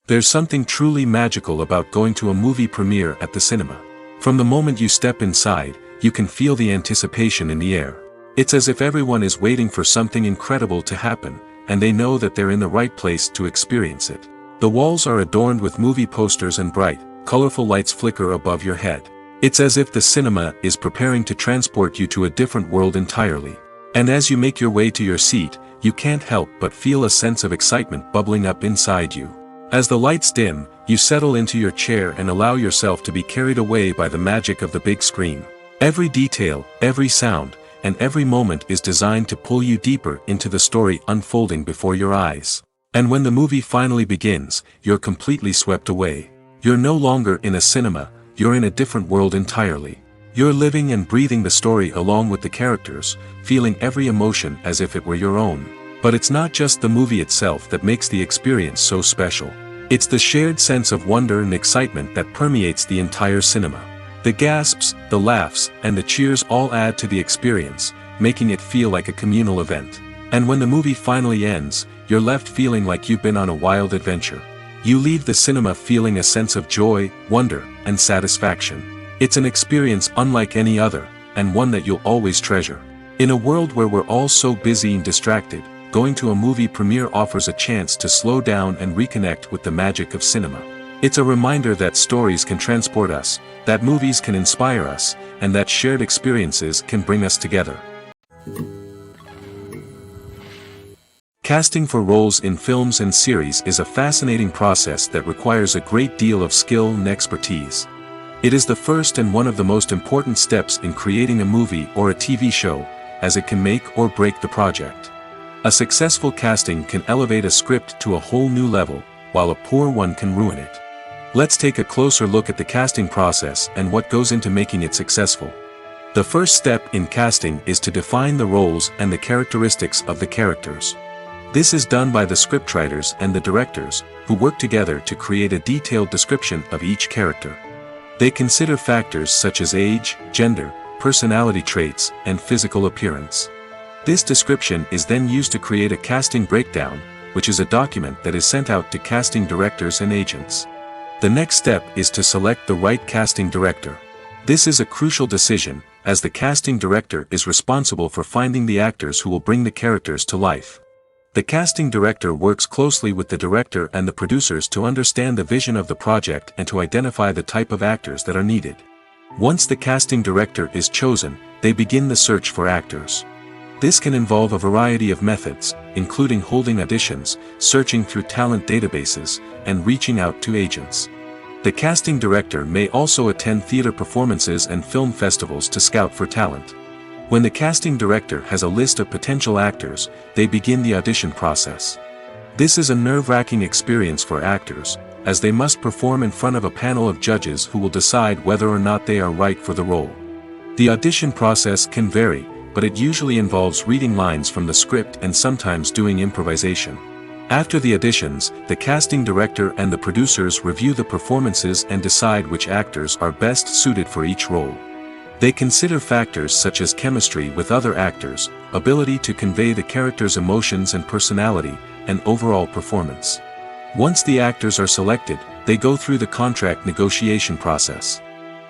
There's something truly magical about going to a movie premiere at the cinema. From the moment you step inside, you can feel the anticipation in the air. It's as if everyone is waiting for something incredible to happen, and they know that they're in the right place to experience it. The walls are adorned with movie posters and bright, colorful lights flicker above your head. It's as if the cinema is preparing to transport you to a different world entirely. And as you make your way to your seat, you can't help but feel a sense of excitement bubbling up inside you. As the lights dim, you settle into your chair and allow yourself to be carried away by the magic of the big screen. Every detail, every sound, and every moment is designed to pull you deeper into the story unfolding before your eyes. And when the movie finally begins, you're completely swept away. You're no longer in a cinema, you're in a different world entirely. You're living and breathing the story along with the characters, feeling every emotion as if it were your own. But it's not just the movie itself that makes the experience so special. It's the shared sense of wonder and excitement that permeates the entire cinema. The gasps, the laughs, and the cheers all add to the experience, making it feel like a communal event. And when the movie finally ends, you're left feeling like you've been on a wild adventure. You leave the cinema feeling a sense of joy, wonder, and satisfaction. It's an experience unlike any other, and one that you'll always treasure. In a world where we're all so busy and distracted, going to a movie premiere offers a chance to slow down and reconnect with the magic of cinema. It's a reminder that stories can transport us, that movies can inspire us, and that shared experiences can bring us together. Casting for roles in films and series is a fascinating process that requires a great deal of skill and expertise. It is the first and one of the most important steps in creating a movie or a TV show, as it can make or break the project. A successful casting can elevate a script to a whole new level, while a poor one can ruin it. Let's take a closer look at the casting process and what goes into making it successful. The first step in casting is to define the roles and the characteristics of the characters. This is done by the scriptwriters and the directors, who work together to create a detailed description of each character. They consider factors such as age, gender, personality traits, and physical appearance. This description is then used to create a casting breakdown, which is a document that is sent out to casting directors and agents. The next step is to select the right casting director. This is a crucial decision, as the casting director is responsible for finding the actors who will bring the characters to life. The casting director works closely with the director and the producers to understand the vision of the project and to identify the type of actors that are needed. Once the casting director is chosen, they begin the search for actors. This can involve a variety of methods, including holding auditions, searching through talent databases, and reaching out to agents. The casting director may also attend theater performances and film festivals to scout for talent. When the casting director has a list of potential actors, they begin the audition process. This is a nerve-wracking experience for actors, as they must perform in front of a panel of judges who will decide whether or not they are right for the role. The audition process can vary, but it usually involves reading lines from the script and sometimes doing improvisation. After the auditions, the casting director and the producers review the performances and decide which actors are best suited for each role. They consider factors such as chemistry with other actors, ability to convey the character's emotions and personality, and overall performance. Once the actors are selected, they go through the contract negotiation process.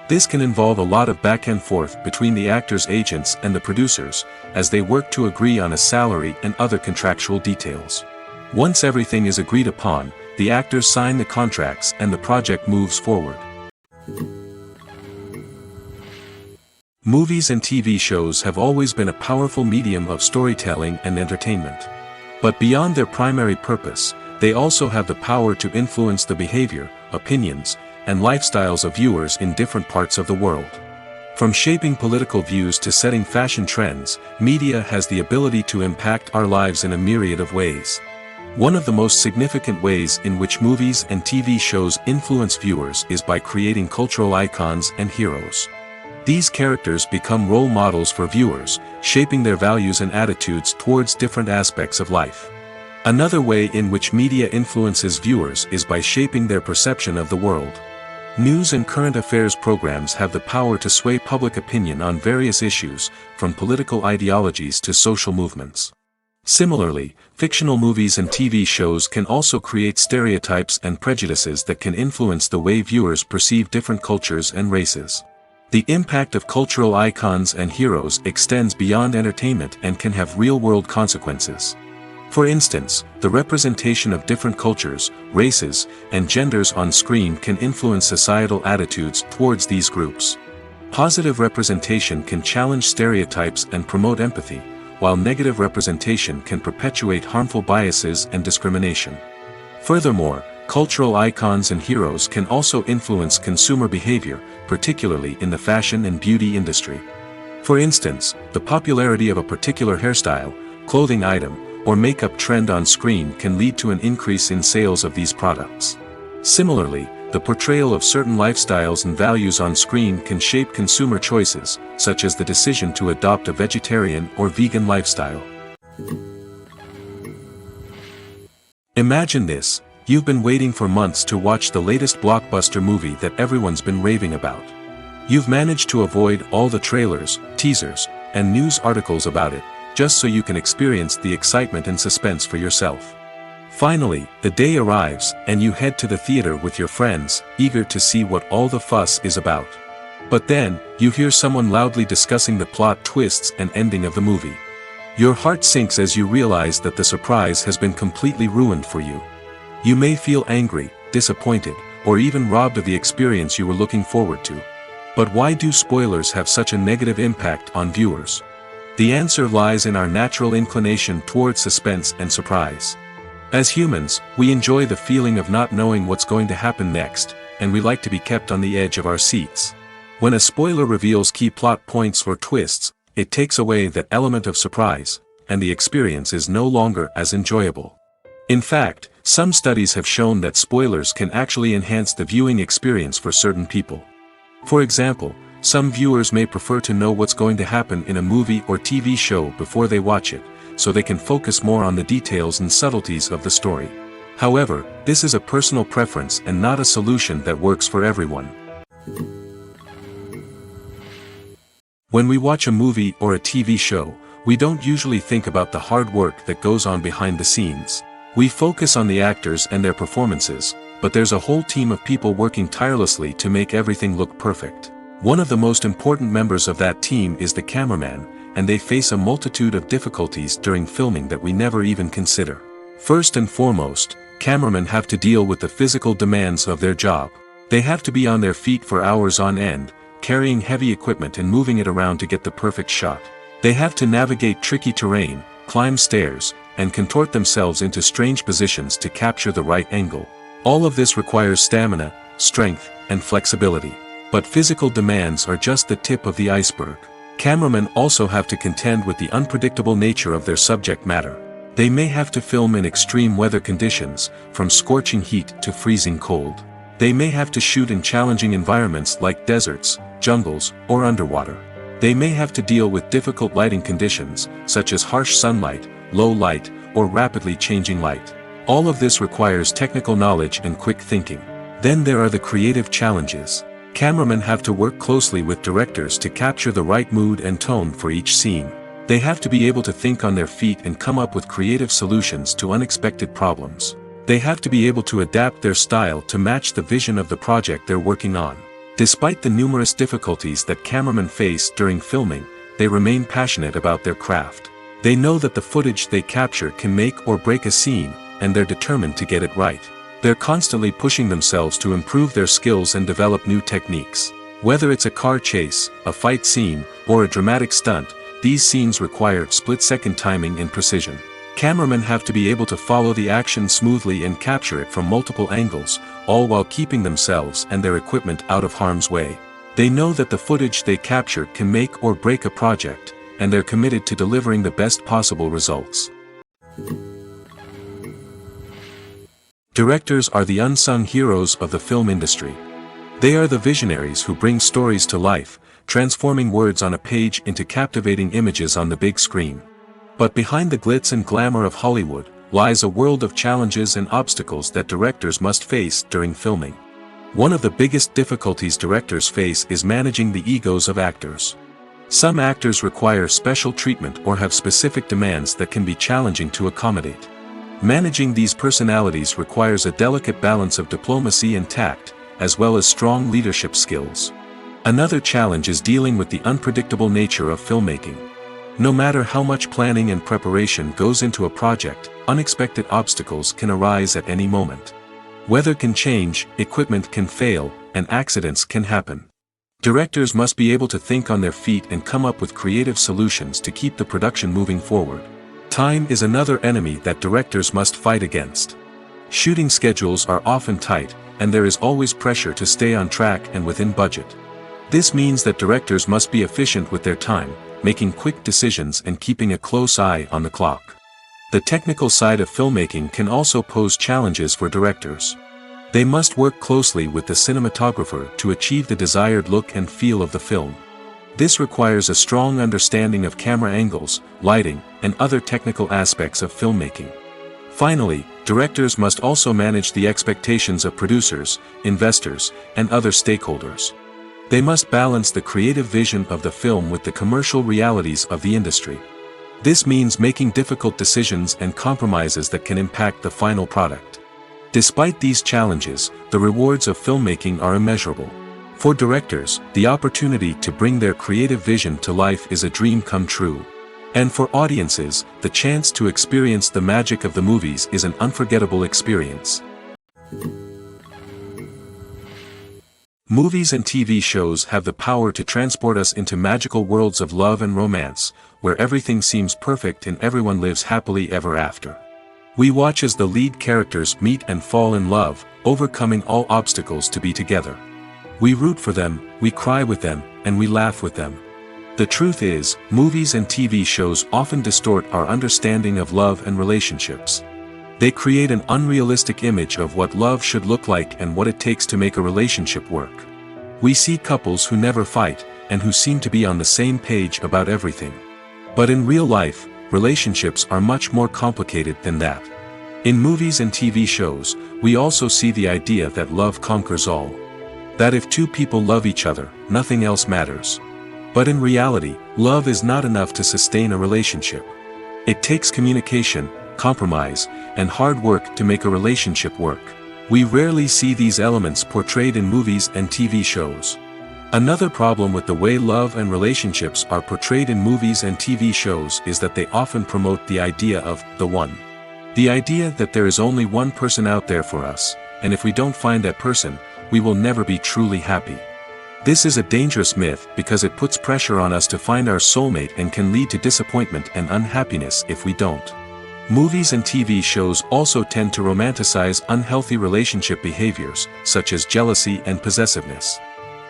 This can involve a lot of back and forth between the actors' agents and the producers, as they work to agree on a salary and other contractual details. Once everything is agreed upon, the actors sign the contracts and the project moves forward. Movies and TV shows have always been a powerful medium of storytelling and entertainment. But beyond their primary purpose, they also have the power to influence the behavior, opinions, and lifestyles of viewers in different parts of the world. From shaping political views to setting fashion trends, media has the ability to impact our lives in a myriad of ways. One of the most significant ways in which movies and TV shows influence viewers is by creating cultural icons and heroes. These characters become role models for viewers, shaping their values and attitudes towards different aspects of life. Another way in which media influences viewers is by shaping their perception of the world. News and current affairs programs have the power to sway public opinion on various issues, from political ideologies to social movements. Similarly, fictional movies and TV shows can also create stereotypes and prejudices that can influence the way viewers perceive different cultures and races. The impact of cultural icons and heroes extends beyond entertainment and can have real-world consequences. For instance, the representation of different cultures, races, and genders on screen can influence societal attitudes towards these groups. Positive representation can challenge stereotypes and promote empathy, while negative representation can perpetuate harmful biases and discrimination. Furthermore, cultural icons and heroes can also influence consumer behavior, particularly in the fashion and beauty industry. For instance, the popularity of a particular hairstyle, clothing item, or makeup trend on screen can lead to an increase in sales of these products. Similarly, the portrayal of certain lifestyles and values on screen can shape consumer choices, such as the decision to adopt a vegetarian or vegan lifestyle. Imagine this: you've been waiting for months to watch the latest blockbuster movie that everyone's been raving about. You've managed to avoid all the trailers, teasers, and news articles about it, just so you can experience the excitement and suspense for yourself. Finally, the day arrives, and you head to the theater with your friends, eager to see what all the fuss is about. But then, you hear someone loudly discussing the plot twists and ending of the movie. Your heart sinks as you realize that the surprise has been completely ruined for you. You may feel angry, disappointed, or even robbed of the experience you were looking forward to. But why do spoilers have such a negative impact on viewers? The answer lies in our natural inclination towards suspense and surprise. As humans, we enjoy the feeling of not knowing what's going to happen next, and we like to be kept on the edge of our seats. When a spoiler reveals key plot points or twists, it takes away that element of surprise, and the experience is no longer as enjoyable. In fact, some studies have shown that spoilers can actually enhance the viewing experience for certain people. For example, some viewers may prefer to know what's going to happen in a movie or TV show before they watch it, so they can focus more on the details and subtleties of the story. However, this is a personal preference and not a solution that works for everyone. When we watch a movie or a TV show, we don't usually think about the hard work that goes on behind the scenes. We focus on the actors and their performances, but there's a whole team of people working tirelessly to make everything look perfect. One of the most important members of that team is the cameraman, and they face a multitude of difficulties during filming that we never even consider. First and foremost, cameramen have to deal with the physical demands of their job. They have to be on their feet for hours on end, carrying heavy equipment and moving it around to get the perfect shot. They have to navigate tricky terrain, climb stairs, and contort themselves into strange positions to capture the right angle. All of this requires stamina, strength, and flexibility. But physical demands are just the tip of the iceberg. Cameramen also have to contend with the unpredictable nature of their subject matter. They may have to film in extreme weather conditions, from scorching heat to freezing cold. They may have to shoot in challenging environments like deserts, jungles, or underwater. They may have to deal with difficult lighting conditions, such as harsh sunlight, low light, or rapidly changing light. All of this requires technical knowledge and quick thinking. Then there are the creative challenges. Cameramen have to work closely with directors to capture the right mood and tone for each scene. They have to be able to think on their feet and come up with creative solutions to unexpected problems. They have to be able to adapt their style to match the vision of the project they're working on. Despite the numerous difficulties that cameramen face during filming, they remain passionate about their craft. They know that the footage they capture can make or break a scene, and they're determined to get it right. They're constantly pushing themselves to improve their skills and develop new techniques. Whether it's a car chase, a fight scene, or a dramatic stunt, these scenes require split-second timing and precision. Cameramen have to be able to follow the action smoothly and capture it from multiple angles, all while keeping themselves and their equipment out of harm's way. They know that the footage they capture can make or break a project, and they're committed to delivering the best possible results. Directors are the unsung heroes of the film industry. They are the visionaries who bring stories to life, transforming words on a page into captivating images on the big screen. But behind the glitz and glamour of Hollywood, lies a world of challenges and obstacles that directors must face during filming. One of the biggest difficulties directors face is managing the egos of actors. Some actors require special treatment or have specific demands that can be challenging to accommodate. Managing these personalities requires a delicate balance of diplomacy and tact, as well as strong leadership skills. Another challenge is dealing with the unpredictable nature of filmmaking. No matter how much planning and preparation goes into a project, unexpected obstacles can arise at any moment. Weather can change, equipment can fail, and accidents can happen. Directors must be able to think on their feet and come up with creative solutions to keep the production moving forward. Time is another enemy that directors must fight against. Shooting schedules are often tight, and there is always pressure to stay on track and within budget. This means that directors must be efficient with their time, making quick decisions and keeping a close eye on the clock. The technical side of filmmaking can also pose challenges for directors. They must work closely with the cinematographer to achieve the desired look and feel of the film. This requires a strong understanding of camera angles, lighting, and other technical aspects of filmmaking. Finally, directors must also manage the expectations of producers, investors, and other stakeholders. They must balance the creative vision of the film with the commercial realities of the industry. This means making difficult decisions and compromises that can impact the final product. Despite these challenges, the rewards of filmmaking are immeasurable. For directors, the opportunity to bring their creative vision to life is a dream come true. And for audiences, the chance to experience the magic of the movies is an unforgettable experience. Movies and TV shows have the power to transport us into magical worlds of love and romance, where everything seems perfect and everyone lives happily ever after. We watch as the lead characters meet and fall in love, overcoming all obstacles to be together. We root for them, we cry with them, and we laugh with them. The truth is, movies and TV shows often distort our understanding of love and relationships. They create an unrealistic image of what love should look like and what it takes to make a relationship work. We see couples who never fight, and who seem to be on the same page about everything. But in real life, relationships are much more complicated than that. In movies and TV shows, we also see the idea that love conquers all. That if two people love each other, nothing else matters. But in reality, love is not enough to sustain a relationship. It takes communication, compromise, and hard work to make a relationship work. We rarely see these elements portrayed in movies and TV shows. Another problem with the way love and relationships are portrayed in movies and TV shows is that they often promote the idea of the one. The idea that there is only one person out there for us, and if we don't find that person, we will never be truly happy. This is a dangerous myth because it puts pressure on us to find our soulmate and can lead to disappointment and unhappiness if we don't. Movies and TV shows also tend to romanticize unhealthy relationship behaviors, such as jealousy and possessiveness.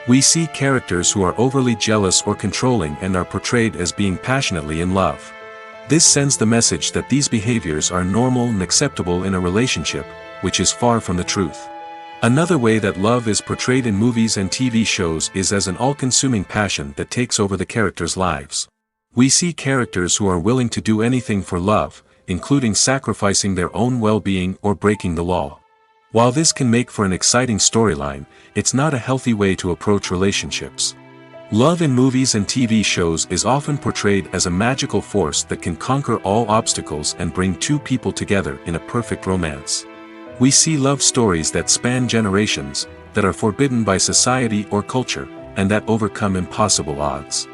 We see characters who are overly jealous or controlling and are portrayed as being passionately in love. This sends the message that these behaviors are normal and acceptable in a relationship, which is far from the truth. Another way that love is portrayed in movies and TV shows is as an all-consuming passion that takes over the characters' lives. We see characters who are willing to do anything for love, including sacrificing their own well-being or breaking the law. While this can make for an exciting storyline, it's not a healthy way to approach relationships. Love in movies and TV shows is often portrayed as a magical force that can conquer all obstacles and bring two people together in a perfect romance. We see love stories that span generations, that are forbidden by society or culture, and that overcome impossible odds.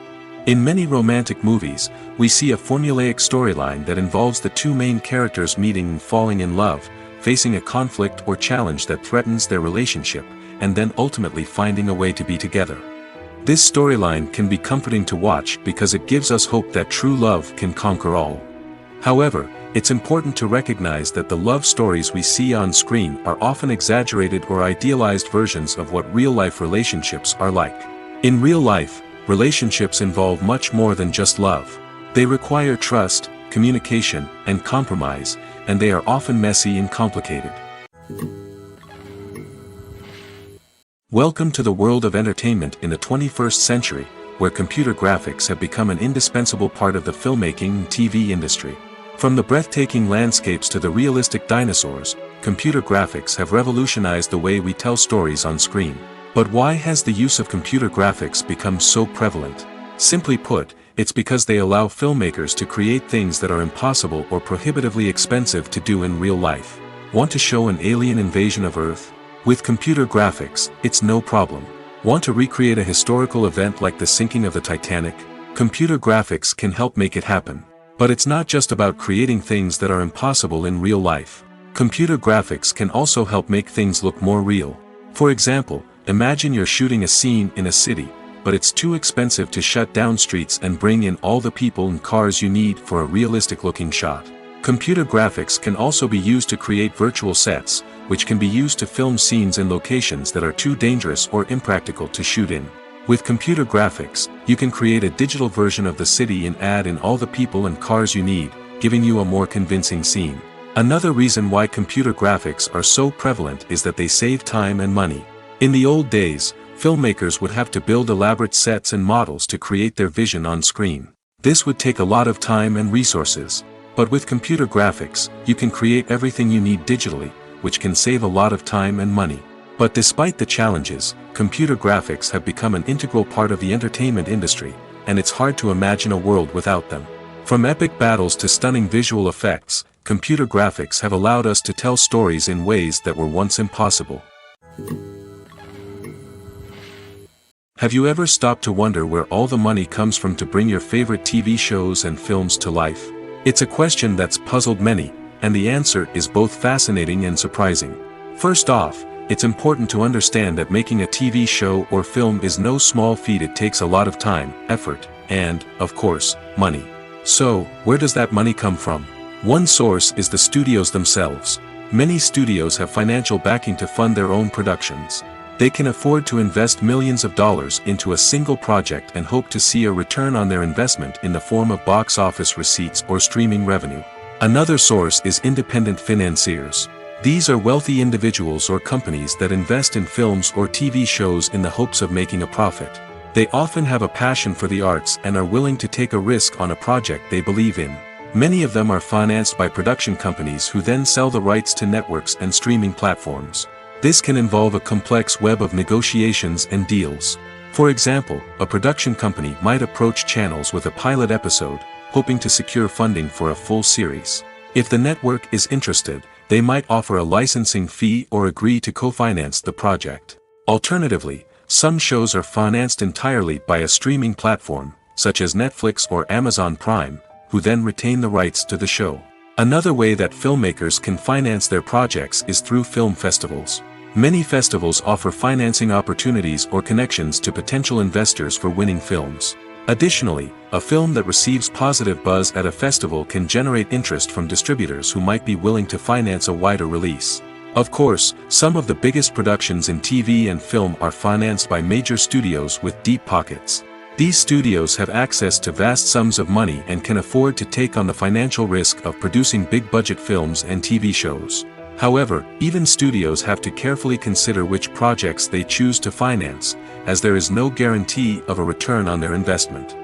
In many romantic movies, we see a formulaic storyline that involves the two main characters meeting and falling in love, facing a conflict or challenge that threatens their relationship, and then ultimately finding a way to be together. This storyline can be comforting to watch because it gives us hope that true love can conquer all. However, it's important to recognize that the love stories we see on screen are often exaggerated or idealized versions of what real-life relationships are like. In real life, relationships involve much more than just love. They require trust, communication, and compromise, and they are often messy and complicated. Welcome to the world of entertainment in the 21st century, where computer graphics have become an indispensable part of the filmmaking and TV industry. From the breathtaking landscapes to the realistic dinosaurs, computer graphics have revolutionized the way we tell stories on screen. But why has the use of computer graphics become so prevalent? Simply put, it's because they allow filmmakers to create things that are impossible or prohibitively expensive to do in real life. Want to show an alien invasion of Earth? With computer graphics, it's no problem. Want to recreate a historical event like the sinking of the Titanic? Computer graphics can help make it happen. But it's not just about creating things that are impossible in real life. Computer graphics can also help make things look more real. For example, imagine you're shooting a scene in a city, but it's too expensive to shut down streets and bring in all the people and cars you need for a realistic-looking shot. Computer graphics can also be used to create virtual sets, which can be used to film scenes in locations that are too dangerous or impractical to shoot in. With computer graphics, you can create a digital version of the city and add in all the people and cars you need, giving you a more convincing scene. Another reason why computer graphics are so prevalent is that they save time and money. In the old days, filmmakers would have to build elaborate sets and models to create their vision on screen. This would take a lot of time and resources. But with computer graphics, you can create everything you need digitally, which can save a lot of time and money. But despite the challenges, computer graphics have become an integral part of the entertainment industry, and it's hard to imagine a world without them. From epic battles to stunning visual effects, computer graphics have allowed us to tell stories in ways that were once impossible. Have you ever stopped to wonder where all the money comes from to bring your favorite TV shows and films to life? It's a question that's puzzled many, and the answer is both fascinating and surprising. First off, it's important to understand that making a TV show or film is no small feat. It takes a lot of time, effort, and, of course, money. So, where does that money come from? One source is the studios themselves. Many studios have financial backing to fund their own productions. They can afford to invest millions of dollars into a single project and hope to see a return on their investment in the form of box office receipts or streaming revenue. Another source is independent financiers. These are wealthy individuals or companies that invest in films or TV shows in the hopes of making a profit. They often have a passion for the arts and are willing to take a risk on a project they believe in. Many of them are financed by production companies who then sell the rights to networks and streaming platforms. This can involve a complex web of negotiations and deals. For example, a production company might approach channels with a pilot episode, hoping to secure funding for a full series. If the network is interested, they might offer a licensing fee or agree to co-finance the project. Alternatively, some shows are financed entirely by a streaming platform, such as Netflix or Amazon Prime, who then retain the rights to the show. Another way that filmmakers can finance their projects is through film festivals. Many festivals offer financing opportunities or connections to potential investors for winning films. Additionally, a film that receives positive buzz at a festival can generate interest from distributors who might be willing to finance a wider release. Of course, some of the biggest productions in TV and film are financed by major studios with deep pockets. These studios have access to vast sums of money and can afford to take on the financial risk of producing big-budget films and TV shows. However, even studios have to carefully consider which projects they choose to finance, as there is no guarantee of a return on their investment.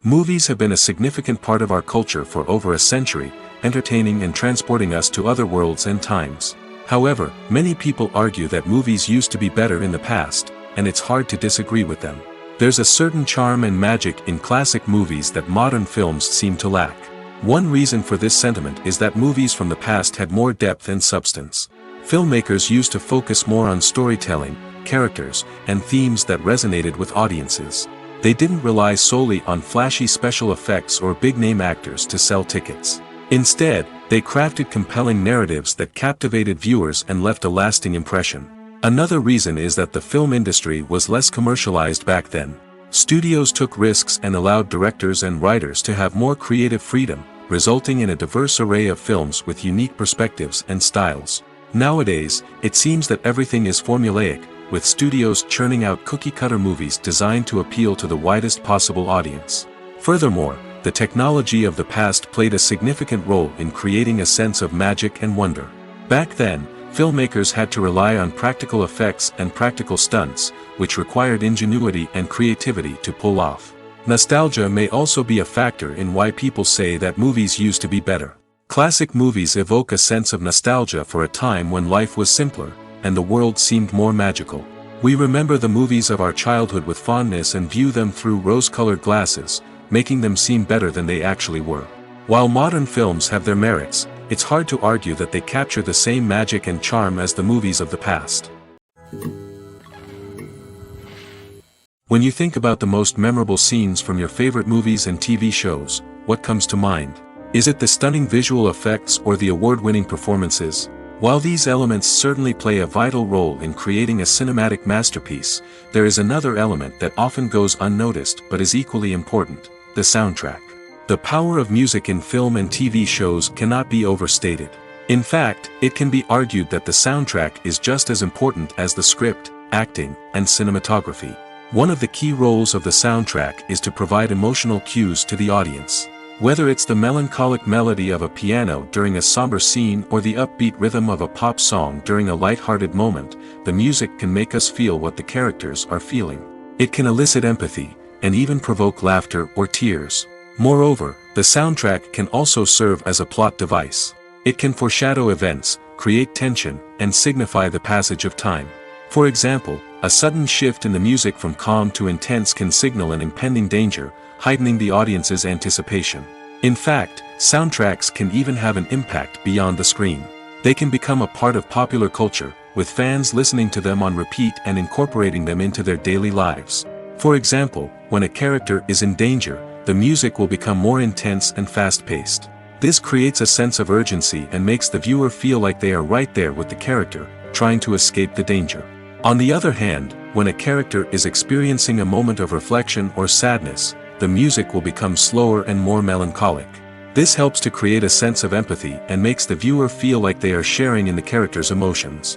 Movies have been a significant part of our culture for over a century, entertaining and transporting us to other worlds and times. However, many people argue that movies used to be better in the past, and it's hard to disagree with them. There's a certain charm and magic in classic movies that modern films seem to lack. One reason for this sentiment is that movies from the past had more depth and substance. Filmmakers used to focus more on storytelling, characters, and themes that resonated with audiences. They didn't rely solely on flashy special effects or big-name actors to sell tickets. Instead, they crafted compelling narratives that captivated viewers and left a lasting impression. Another reason is that the film industry was less commercialized back then. Studios took risks and allowed directors and writers to have more creative freedom, resulting in a diverse array of films with unique perspectives and styles. Nowadays, it seems that everything is formulaic, with studios churning out cookie-cutter movies designed to appeal to the widest possible audience. Furthermore, the technology of the past played a significant role in creating a sense of magic and wonder. Back then, filmmakers had to rely on practical effects and practical stunts, which required ingenuity and creativity to pull off. Nostalgia may also be a factor in why people say that movies used to be better. Classic movies evoke a sense of nostalgia for a time when life was simpler, and the world seemed more magical. We remember the movies of our childhood with fondness and view them through rose-colored glasses, making them seem better than they actually were. While modern films have their merits, it's hard to argue that they capture the same magic and charm as the movies of the past. When you think about the most memorable scenes from your favorite movies and TV shows, what comes to mind? Is it the stunning visual effects or the award-winning performances? While these elements certainly play a vital role in creating a cinematic masterpiece, there is another element that often goes unnoticed but is equally important: the soundtrack. The power of music in film and TV shows cannot be overstated. In fact, it can be argued that the soundtrack is just as important as the script, acting, and cinematography. One of the key roles of the soundtrack is to provide emotional cues to the audience. Whether it's the melancholic melody of a piano during a somber scene or the upbeat rhythm of a pop song during a light-hearted moment, the music can make us feel what the characters are feeling. It can elicit empathy, and even provoke laughter or tears. Moreover, the soundtrack can also serve as a plot device. It can foreshadow events, create tension, and signify the passage of time. For example, a sudden shift in the music from calm to intense can signal an impending danger, heightening the audience's anticipation. In fact, soundtracks can even have an impact beyond the screen. They can become a part of popular culture, with fans listening to them on repeat and incorporating them into their daily lives. For example, when a character is in danger, the music will become more intense and fast-paced. This creates a sense of urgency and makes the viewer feel like they are right there with the character, trying to escape the danger. On the other hand, when a character is experiencing a moment of reflection or sadness, the music will become slower and more melancholic. This helps to create a sense of empathy and makes the viewer feel like they are sharing in the character's emotions.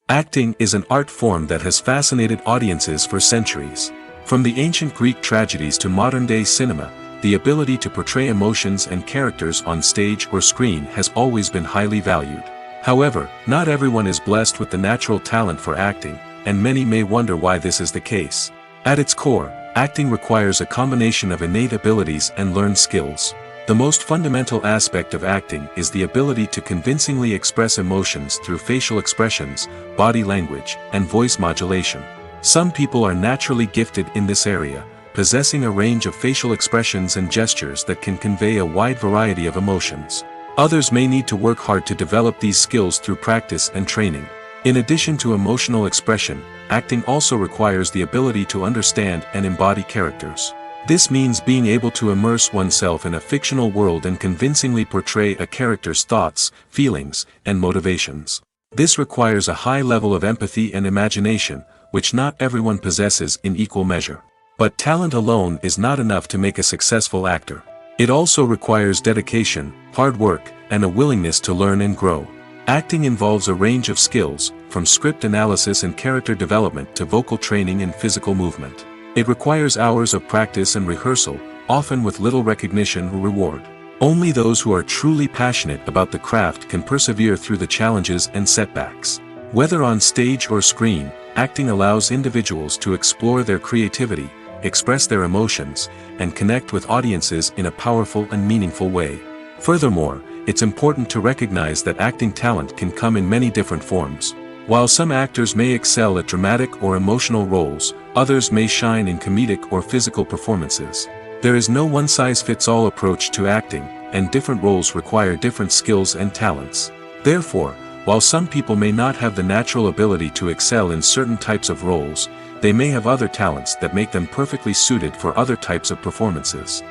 Acting is an art form that has fascinated audiences for centuries. From the ancient Greek tragedies to modern-day cinema, the ability to portray emotions and characters on stage or screen has always been highly valued. However, not everyone is blessed with the natural talent for acting, and many may wonder why this is the case. At its core, acting requires a combination of innate abilities and learned skills. The most fundamental aspect of acting is the ability to convincingly express emotions through facial expressions, body language, and voice modulation. Some people are naturally gifted in this area, possessing a range of facial expressions and gestures that can convey a wide variety of emotions. Others may need to work hard to develop these skills through practice and training. In addition to emotional expression, acting also requires the ability to understand and embody characters. This means being able to immerse oneself in a fictional world and convincingly portray a character's thoughts, feelings, and motivations. This requires a high level of empathy and imagination, which not everyone possesses in equal measure. But talent alone is not enough to make a successful actor. It also requires dedication, hard work, and a willingness to learn and grow. Acting involves a range of skills, from script analysis and character development to vocal training and physical movement. It requires hours of practice and rehearsal, often with little recognition or reward. Only those who are truly passionate about the craft can persevere through the challenges and setbacks. Whether on stage or screen, acting allows individuals to explore their creativity, express their emotions, and connect with audiences in a powerful and meaningful way. Furthermore, it's important to recognize that acting talent can come in many different forms. While some actors may excel at dramatic or emotional roles, others may shine in comedic or physical performances. There is no one-size-fits-all approach to acting, and different roles require different skills and talents. Therefore, while some people may not have the natural ability to excel in certain types of roles, they may have other talents that make them perfectly suited for other types of performances.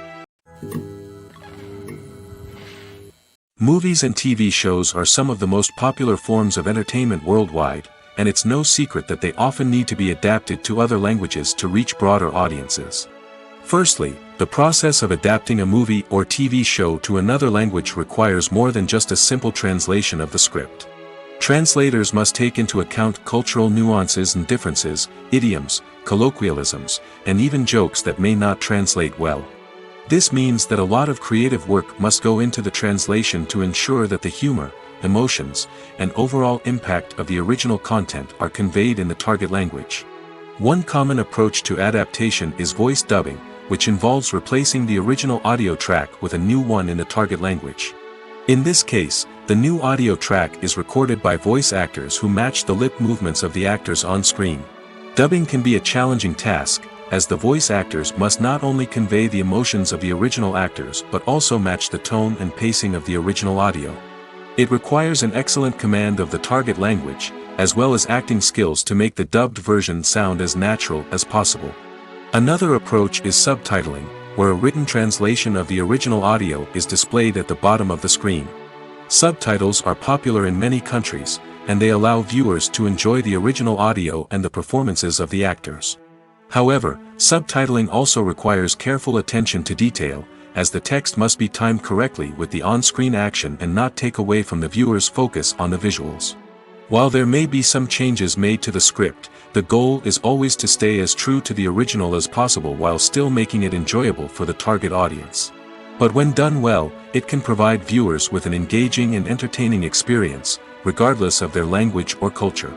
Movies and TV shows are some of the most popular forms of entertainment worldwide, and it's no secret that they often need to be adapted to other languages to reach broader audiences. Firstly, the process of adapting a movie or TV show to another language requires more than just a simple translation of the script. Translators must take into account cultural nuances and differences, idioms, colloquialisms, and even jokes that may not translate well. This means that a lot of creative work must go into the translation to ensure that the humor, emotions, and overall impact of the original content are conveyed in the target language. One common approach to adaptation is voice dubbing, which involves replacing the original audio track with a new one in the target language. In this case, the new audio track is recorded by voice actors who match the lip movements of the actors on screen. Dubbing can be a challenging task, as the voice actors must not only convey the emotions of the original actors but also match the tone and pacing of the original audio. It requires an excellent command of the target language, as well as acting skills to make the dubbed version sound as natural as possible. Another approach is subtitling, where a written translation of the original audio is displayed at the bottom of the screen. Subtitles are popular in many countries, and they allow viewers to enjoy the original audio and the performances of the actors. However, subtitling also requires careful attention to detail, as the text must be timed correctly with the on-screen action and not take away from the viewer's focus on the visuals. While there may be some changes made to the script, the goal is always to stay as true to the original as possible while still making it enjoyable for the target audience. But when done well, it can provide viewers with an engaging and entertaining experience, regardless of their language or culture.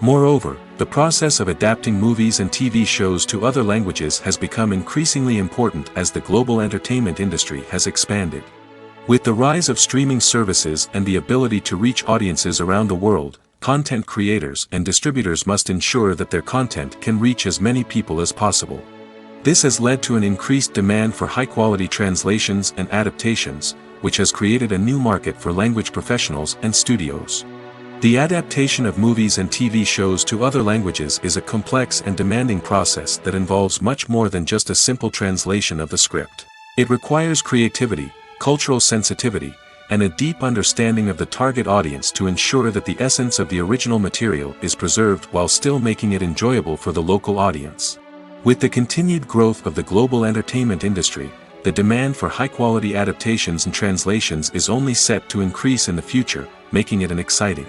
Moreover, the process of adapting movies and TV shows to other languages has become increasingly important as the global entertainment industry has expanded. With the rise of streaming services and the ability to reach audiences around the world, content creators and distributors must ensure that their content can reach as many people as possible. This has led to an increased demand for high-quality translations and adaptations, which has created a new market for language professionals and studios. The adaptation of movies and TV shows to other languages is a complex and demanding process that involves much more than just a simple translation of the script. It requires creativity, cultural sensitivity, and a deep understanding of the target audience to ensure that the essence of the original material is preserved while still making it enjoyable for the local audience. With the continued growth of the global entertainment industry, the demand for high-quality adaptations and translations is only set to increase in the future, making it an exciting